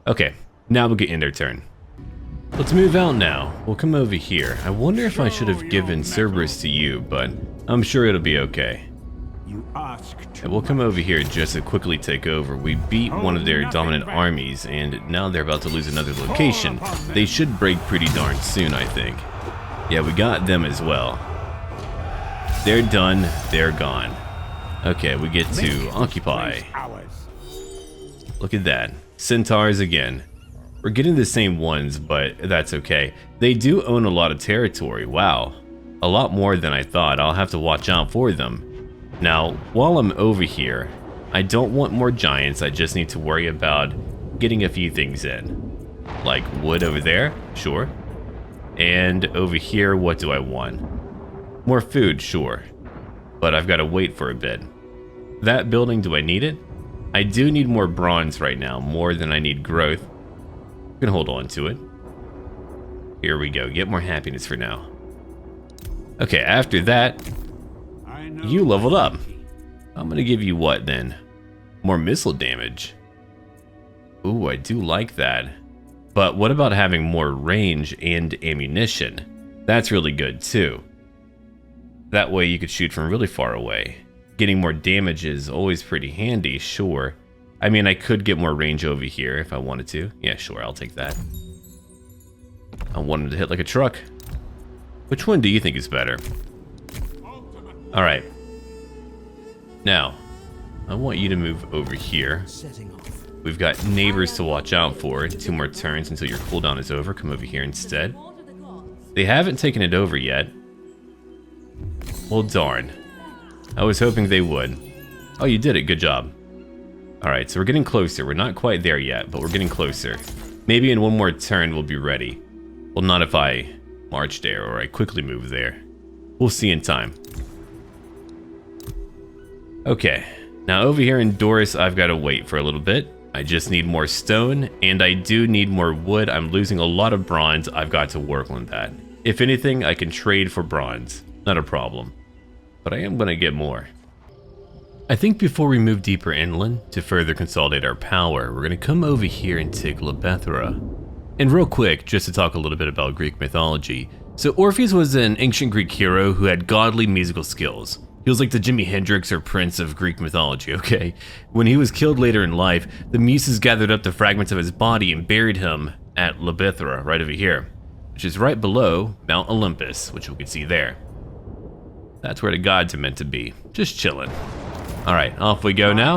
Okay, now we'll get in their turn. Let's move out now. We'll come over here. I wonder if I should have given Cerberus to you, but I'm sure it'll be okay. And we'll come over here just to quickly take over. We beat one of their dominant armies, and now they're about to lose another location. They should break pretty darn soon, I think. Yeah, we got them as well. They're done. They're gone. Okay, we get to occupy. Look at that. Centaurs again. We're getting the same ones, but that's okay. They do own a lot of territory. Wow. A lot more than I thought. I'll have to watch out for them. Now, while I'm over here, I don't want more giants. I just need to worry about getting a few things in. Like wood over there? Sure. And over here, what do I want? More food? Sure. But I've got to wait for a bit. That building, do I need it? I do need more bronze right now, more than I need growth. I'm gonna hold on to it. Here we go. Get more happiness for now. Okay, after that, you leveled up. I'm gonna give you what then? More missile damage. Ooh, I do like that. But what about having more range and ammunition? That's really good too. That way you could shoot from really far away. Getting more damage is always pretty handy, sure. I mean, I could get more range over here if I wanted to. Yeah, sure, I'll take that. I want him to hit like a truck. Which one do you think is better? Alright. Now, I want you to move over here. We've got neighbors to watch out for. 2 more turns until your cooldown is over. Come over here instead. They haven't taken it over yet. Well, darn. I was hoping they would. Oh, you did it. Good job. Alright, so we're getting closer. We're not quite there yet, but we're getting closer. Maybe in one more turn we'll be ready. Well, not if I march there or I quickly move there. We'll see in time. Okay, now over here in Doris, I've got to wait for a little bit. I just need more stone, and I do need more wood. I'm losing a lot of bronze. I've got to work on that. If anything, I can trade for bronze. Not a problem. But I am going to get more. I think before we move deeper inland to further consolidate our power, we're going to come over here and take Lebethra. And real quick, just to talk a little bit about Greek mythology. So Orpheus was an ancient Greek hero who had godly musical skills. He was like the Jimi Hendrix or Prince of Greek mythology, okay? When he was killed later in life, the Muses gathered up the fragments of his body and buried him at Lebethra, right over here, which is right below Mount Olympus, which we can see there. That's where the gods are meant to be, just chilling. Alright, off we go now.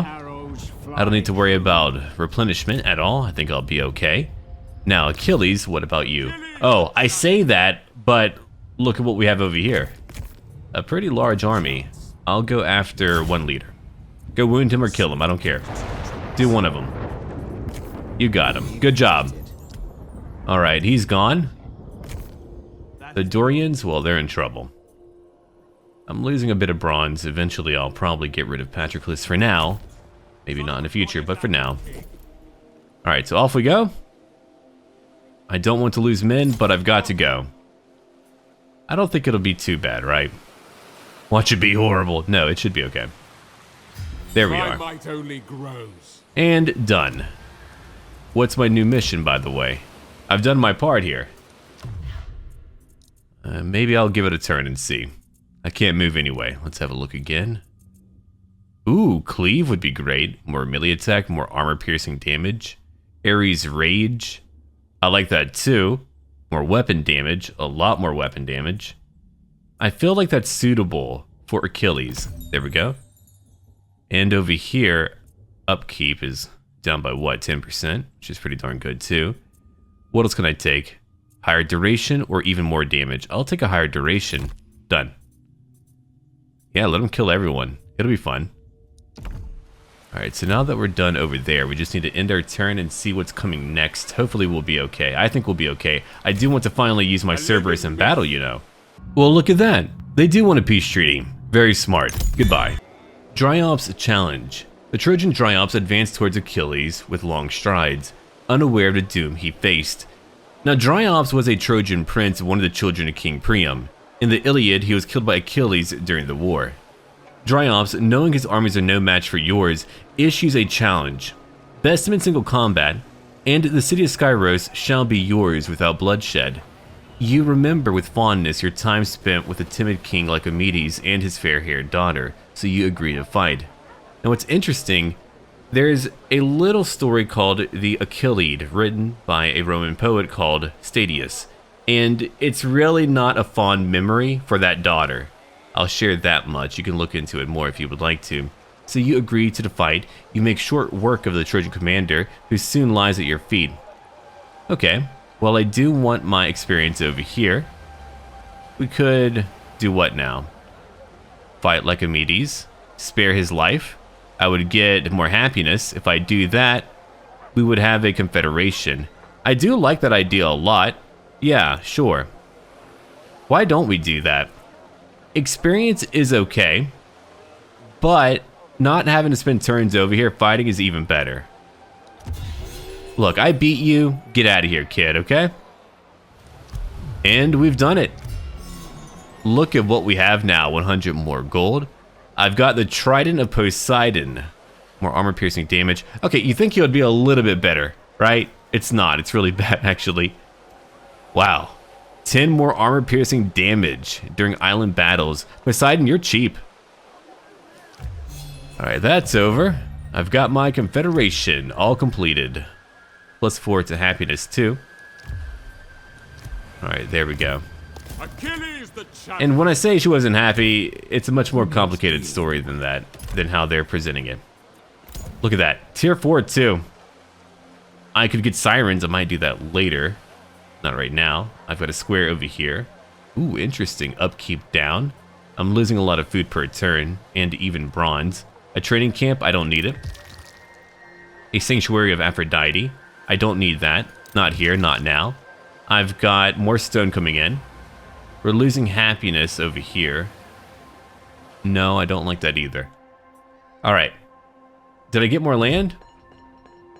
I don't need to worry about replenishment at all. I think I'll be okay. Now, Achilles, what about you? Oh, I say that, but look at what we have over here. A pretty large army. I'll go after one leader. Go wound him or kill him, I don't care. Do one of them. You got him. Good job. Alright, he's gone. The Dorians, well, they're in trouble. I'm losing a bit of bronze. Eventually, I'll probably get rid of Patroclus for now. Maybe not in the future, but for now. Alright, so off we go. I don't want to lose men, but I've got to go. I don't think it'll be too bad, right? Watch it be horrible. No, it should be okay. There we are. My might only grows. And done. What's my new mission, by the way? I've done my part here. Maybe I'll give it a turn and see. I can't move anyway. Let's have a look again. Ooh, cleave would be great. More melee attack, more armor-piercing damage. Ares Rage. I like that too. More weapon damage, a lot more weapon damage. I feel like that's suitable for Achilles. There we go. And over here, upkeep is down by what, 10%, which is pretty darn good too. What else can I take? Higher duration or even more damage? I'll take a higher duration. Done. Yeah, let him kill everyone. It'll be fun. Alright, so now that we're done over there, we just need to end our turn and see what's coming next. Hopefully we'll be okay. I think we'll be okay. I do want to finally use my Cerberus in battle, you know. Well, look at that. They do want a peace treaty. Very smart. Goodbye. Dryops challenge. The Trojan Dryops advanced towards Achilles with long strides, unaware of the doom he faced. Now, Dryops was a Trojan prince, one of the children of King Priam. In the Iliad, he was killed by Achilles during the war. Dryops, knowing his armies are no match for yours, issues a challenge. Best him in single combat, and the city of Skyros shall be yours without bloodshed. You remember with fondness your time spent with a timid king like Amedes and his fair-haired daughter, so you agree to fight. Now what's interesting, there's a little story called the Achilleid, written by a Roman poet called Statius, and it's really not a fond memory for that daughter. I'll share that much. You can look into it more if you would like to. So you agree to the fight. You make short work of the Trojan commander, who soon lies at your feet. Okay, well, I do want my experience over here. We could do what now? Fight like Amedes, spare his life. I would get more happiness. If I do that, we would have a confederation. I do like that idea a lot. Yeah, sure. Why don't we do that? Experience is okay, but not having to spend turns over here fighting is even better. Look, I beat you. Get out of here, kid, okay? And we've done it. Look at what we have now. 100 more gold. I've got the Trident of Poseidon. More armor-piercing damage. Okay, you think it would be a little bit better, right? It's not. It's really bad, actually. Wow. 10 more armor-piercing damage during island battles. Poseidon, you're cheap. Alright, that's over. I've got my confederation all completed. +4 to happiness, too. Alright, there we go. Achilles the And when I say she wasn't happy, it's a much more complicated story than that, than how they're presenting it. Look at that. Tier 4, too. I could get sirens. I might do that later. Not right now. I've got a square over here. Ooh, interesting. Upkeep down. I'm losing a lot of food per turn, and even bronze. A training camp, I don't need it. A sanctuary of Aphrodite. I don't need that. Not here, not now. I've got more stone coming in. We're losing happiness over here. No, I don't like that either. Alright. Did I get more land?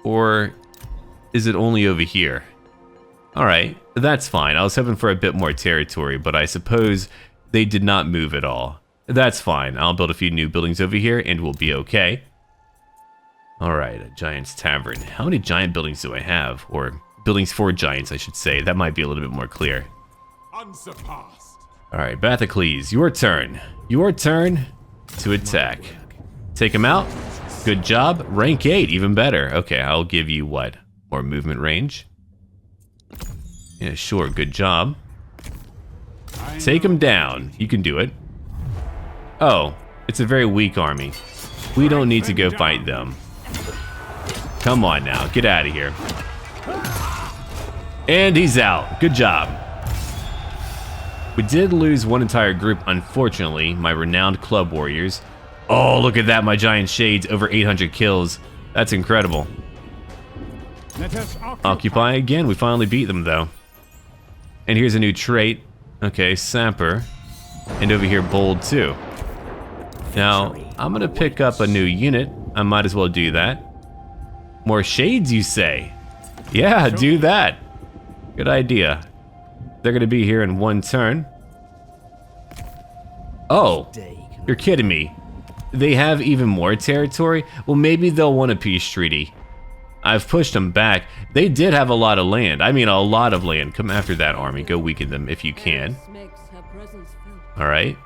Or is it only over here? Alright, that's fine. I was hoping for a bit more territory, but I suppose they did not move at all. That's fine. I'll build a few new buildings over here and we'll be okay. Alright, a giant's tavern. How many giant buildings do I have? Or buildings for giants, I should say. That might be a little bit more clear. Unsurpassed. Alright, Bathocles, your turn. Your turn to attack. Take him out. Good job. Rank 8, even better. Okay, I'll give you what? More movement range? Yeah, sure, good job. Take him down. You can do it. Oh, it's a very weak army. We don't need to go fight them. Come on now, get out of here. And he's out. Good job. We did lose one entire group, unfortunately, my renowned club warriors. Oh, look at that, my giant shades, over 800 kills. That's incredible. Let us Occupy again, we finally beat them though. And here's a new trait. Okay, Sapper. And over here, Bold too. Now, I'm gonna pick up a new unit. I might as well do that. More shades, you say? Yeah, do that. Good idea. They're gonna be here in one turn. Oh, you're kidding me. They have even more territory? Well, maybe they'll want a peace treaty. I've pushed them back. They did have a lot of land. I mean, a lot of land. Come after that army. Go weaken them if you can. Alright.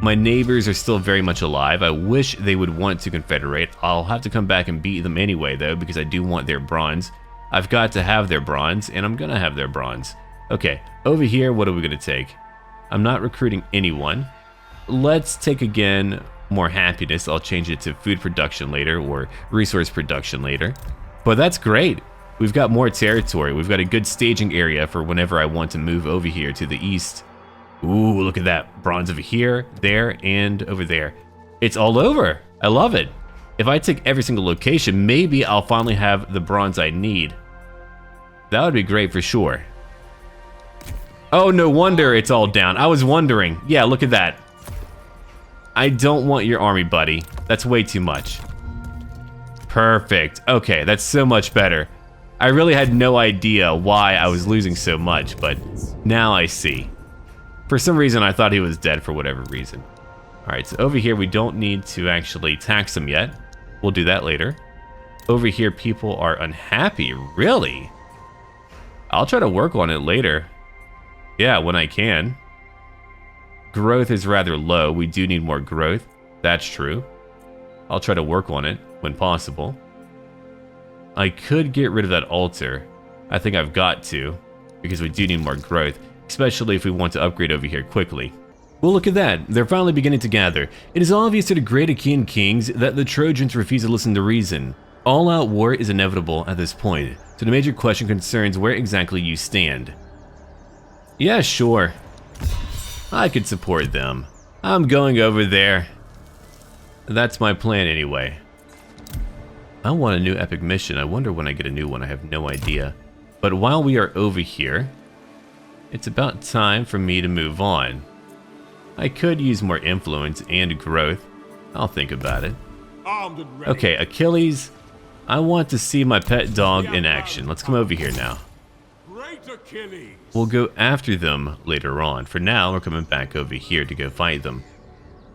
My neighbors are still very much alive. I wish they would want to confederate. I'll have to come back and beat them anyway, though, because I do want their bronze. I've got to have their bronze, and I'm gonna have their bronze. Okay, over here, what are we gonna take? I'm not recruiting anyone. Let's take again more happiness. I'll change it to food production later, or resource production later. But that's great. We've got more territory. We've got a good staging area for whenever I want to move over here to the east. Ooh, look at that. Bronze over here, there, and over there. It's all over. I love it. If I take every single location, maybe I'll finally have the bronze I need. That would be great for sure. Oh, no wonder it's all down. I was wondering. Yeah, look at that. I don't want your army, buddy. That's way too much. Perfect. Okay, that's so much better. I really had no idea why I was losing so much, but now I see. For some reason, I thought he was dead for whatever reason. Alright, so over here, we don't need to actually tax him yet. We'll do that later. Over here, people are unhappy. Really? I'll try to work on it later. Yeah, when I can. Growth is rather low. We do need more growth. That's true. I'll try to work on it when possible. I could get rid of that altar. I think I've got to, because we do need more growth, especially if we want to upgrade over here quickly. Well, look at that. They're finally beginning to gather. It is obvious to the great Achaean kings that the Trojans refuse to listen to reason. All-out war is inevitable at this point, so the major question concerns where exactly you stand. Yeah, sure. I could support them. I'm going over there. That's my plan anyway. I want a new epic mission. I wonder when I get a new one. I have no idea. But while we are over here, it's about time for me to move on. I could use more influence and growth. I'll think about it. Armed and ready. Okay, Achilles, I want to see my pet dog in action. Let's come over here now. Great Achilles. We'll go after them later on. For now, we're coming back over here to go fight them.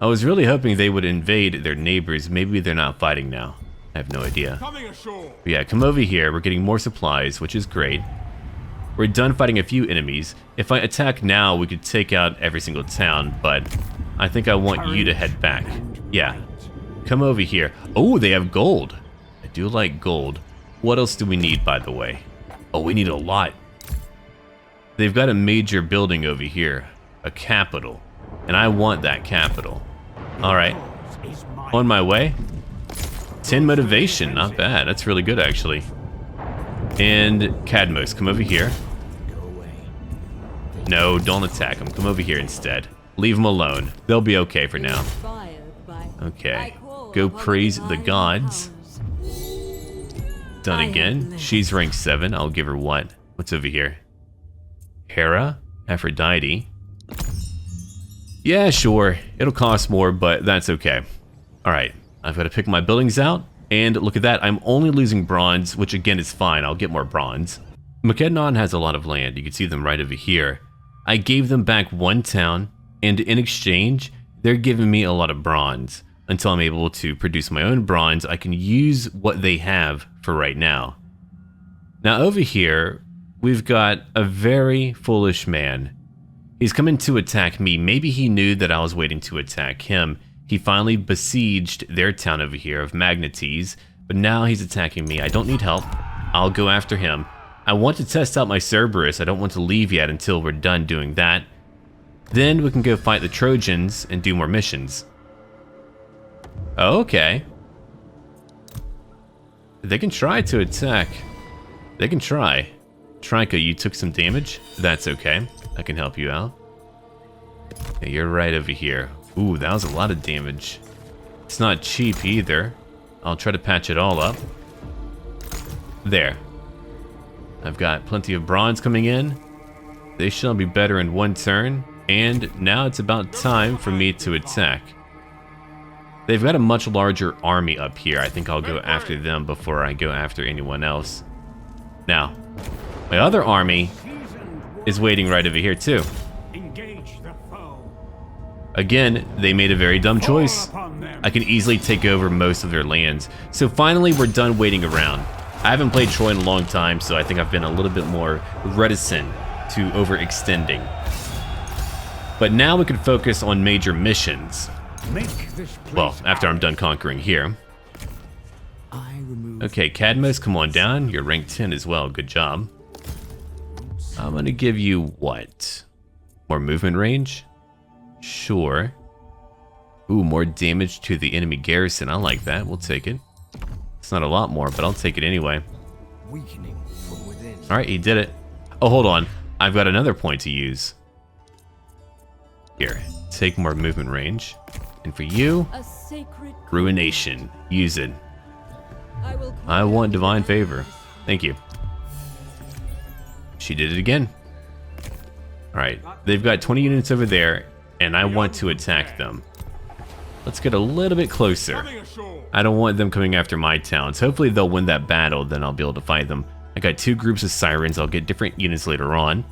I was really hoping they would invade their neighbors. Maybe they're not fighting now. I have no idea. Coming ashore. But yeah, come over here. We're getting more supplies, which is great. We're done fighting a few enemies. If I attack now, we could take out every single town, but I think I want you to head back. Yeah, come over here. Oh, they have gold. I do like gold. What else do we need, by the way? Oh, we need a lot. They've got a major building over here, a capital, and I want that capital. All right, on my way. 10 motivation, not bad. That's really good, actually. And Cadmos, come over here. No, don't attack them. Come over here instead. Leave them alone. They'll be okay for now. Okay, go praise the gods. Done again. She's rank 7. I'll give her what? What's over here? Hera, Aphrodite. Yeah, sure. It'll cost more, but that's okay. Alright, I've got to pick my buildings out, and look at that, I'm only losing bronze, which again is fine, I'll get more bronze. Macednon has a lot of land, you can see them right over here. I gave them back one town, and in exchange, they're giving me a lot of bronze. Until I'm able to produce my own bronze, I can use what they have for right now. Now over here, we've got a very foolish man. He's coming to attack me. Maybe he knew that I was waiting to attack him. He finally besieged their town over here of Magnetes, but now he's attacking me. I don't need help. I'll go after him. I want to test out my Cerberus. I don't want to leave yet until we're done doing that. Then we can go fight the Trojans and do more missions. Okay. They can try to attack. They can try. Trika, you took some damage. That's okay. I can help you out. Yeah, you're right over here. Ooh, that was a lot of damage. It's not cheap either. I'll try to patch it all up. There. I've got plenty of bronze coming in. They shall be better in one turn. And now it's about time for me to attack. They've got a much larger army up here. I think I'll go after them before I go after anyone else. Now, my other army is waiting right over here too. Engage the foe. Again, they made a very dumb choice. I can easily take over most of their lands. So finally, we're done waiting around. I haven't played Troy in a long time, so I think I've been a little bit more reticent to overextending. But now we can focus on major missions. Well, after I'm done conquering here. Okay, Cadmus, come on down. You're rank 10 as well. Good job. I'm gonna give you what? More movement range? Sure. Ooh, more damage to the enemy garrison. I like that. We'll take it. It's not a lot more, but I'll take it anyway. Alright, he did it. Oh, hold on. I've got another point to use. Here, take more movement range. And for you, Ruination. Use it. I want divine favor. Thank you. She did it again. Alright, they've got 20 units over there, and I want to attack them. Let's get a little bit closer. I don't want them coming after my towns. Hopefully they'll win that battle, then I'll be able to fight them. I got 2 groups of sirens. I'll get different units later on.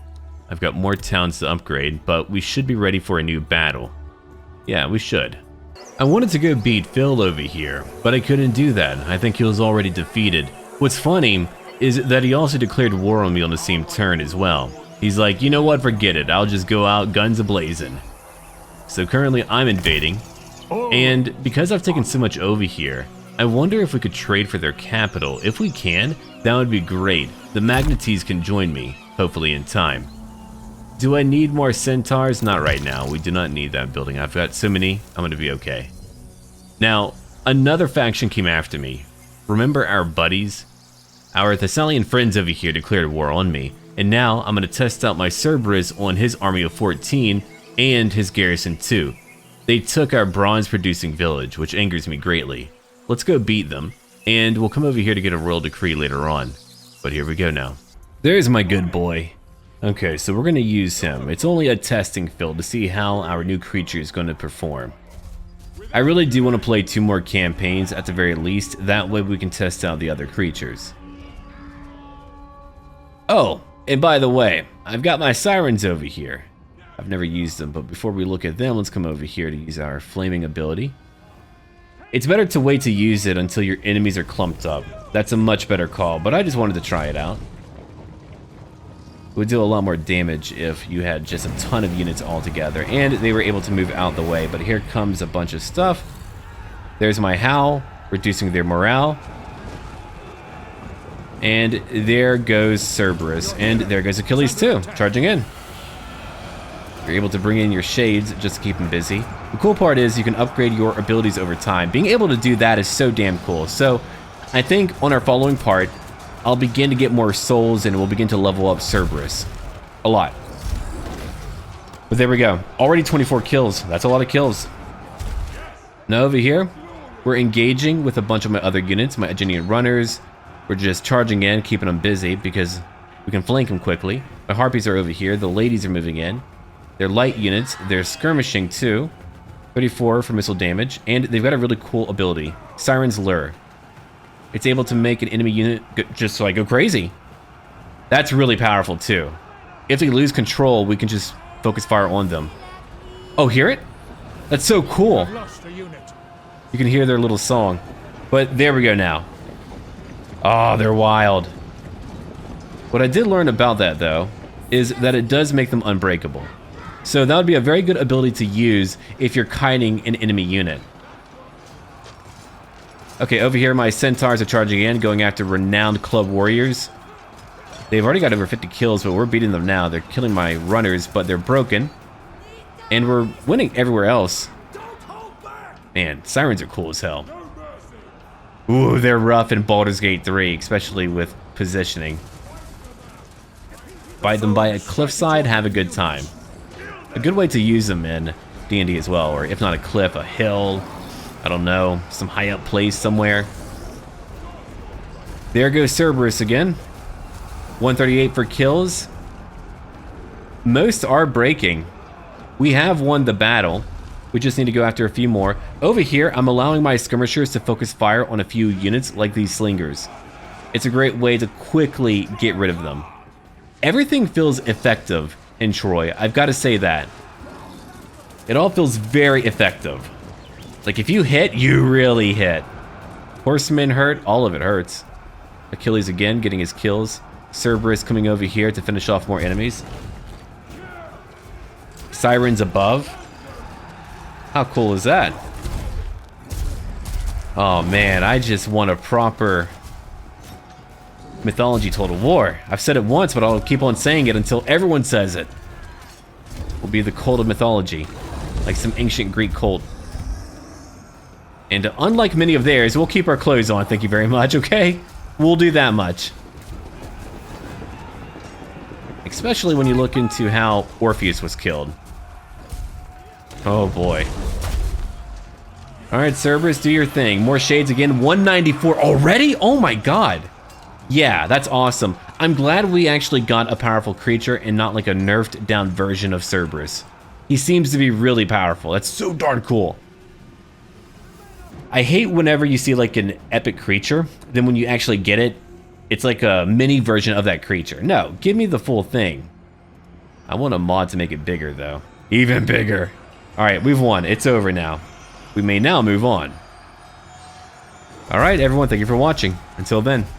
I've got more towns to upgrade, but we should be ready for a new battle. Yeah, we should. I wanted to go beat Phil over here, but I couldn't do that. I think he was already defeated. What's funny is that he also declared war on me on the same turn as well. He's like, you know what, forget it. I'll just go out guns a-blazing. So currently I'm invading, and because I've taken so much over here, I wonder if we could trade for their capital. If we can, that would be great. The Magnetes can join me, hopefully in time. Do I need more centaurs? Not right now. We do not need that building. I've got so many, I'm gonna be okay. Now, another faction came after me. Remember our buddies? Our Thessalian friends over here declared war on me, and now I'm gonna test out my Cerberus on his army of 14 and his garrison too. They took our bronze producing village, which angers me greatly. Let's go beat them, and we'll come over here to get a royal decree later on. But here we go now. There's my good boy. Okay, so we're gonna use him. It's only a testing field to see how our new creature is gonna perform. I really do want to play 2 more campaigns at the very least, that way we can test out the other creatures. Oh, and by the way, I've got my sirens over here. I've never used them, but before we look at them, let's come over here to use our flaming ability. It's better to wait to use it until your enemies are clumped up. That's a much better call, but I just wanted to try it out. It would do a lot more damage if you had just a ton of units all together, and they were able to move out the way, but here comes a bunch of stuff. There's my Howl, reducing their morale. And there goes Cerberus, and there goes Achilles too, charging in. You're able to bring in your shades just to keep them busy. The cool part is you can upgrade your abilities over time. Being able to do that is so damn cool. So I think on our following part, I'll begin to get more souls and we'll begin to level up Cerberus. A lot. But there we go. Already 24 kills. That's a lot of kills. Now over here, we're engaging with a bunch of my other units, my Aeginian runners. We're just charging in, keeping them busy because we can flank them quickly. My harpies are over here. The ladies are moving in. They're light units. They're skirmishing too. 34 for missile damage. And they've got a really cool ability. Siren's Lure. It's able to make an enemy unit just like go crazy. That's really powerful too. If they lose control, we can just focus fire on them. Oh, hear it? That's so cool. I've lost a unit. You can hear their little song. But there we go now. Oh, they're wild. What I did learn about that, though, is that it does make them unbreakable. So that would be a very good ability to use if you're kiting an enemy unit. Okay, over here my centaurs are charging in, going after renowned club warriors. They've already got over 50 kills, but we're beating them now. They're killing my runners, but they're broken. And we're winning everywhere else. Man, sirens are cool as hell. Ooh, they're rough in Baldur's Gate 3, especially with positioning. Fight them by a cliffside, have a good time. A good way to use them in D&D as well, or if not a cliff, a hill, I don't know, some high up place somewhere. There goes Cerberus again. 138 for kills. Most are breaking. We have won the battle. We just need to go after a few more. Over here, I'm allowing my skirmishers to focus fire on a few units like these slingers. It's a great way to quickly get rid of them. Everything feels effective in Troy, I've got to say that. It all feels very effective. Like if you hit, you really hit. Horsemen hurt, all of it hurts. Achilles again getting his kills. Cerberus coming over here to finish off more enemies. Sirens above. How cool is that? Oh man, I just want a proper mythology total war. I've said it once, but I'll keep on saying it until everyone says it. We'll be the cult of mythology, like some ancient Greek cult. And unlike many of theirs, we'll keep our clothes on, thank you very much, okay? We'll do that much. Especially when you look into how Orpheus was killed. Oh boy. Alright, Cerberus, do your thing. More shades again. 194 already? Oh my god. Yeah, that's awesome. I'm glad we actually got a powerful creature and not like a nerfed down version of Cerberus. He seems to be really powerful. That's so darn cool. I hate whenever you see like an epic creature, then when you actually get it, it's like a mini version of that creature. No, give me the full thing. I want a mod to make it bigger though. Even bigger. Alright, we've won. It's over now. We may now move on. Alright, everyone, thank you for watching. Until then.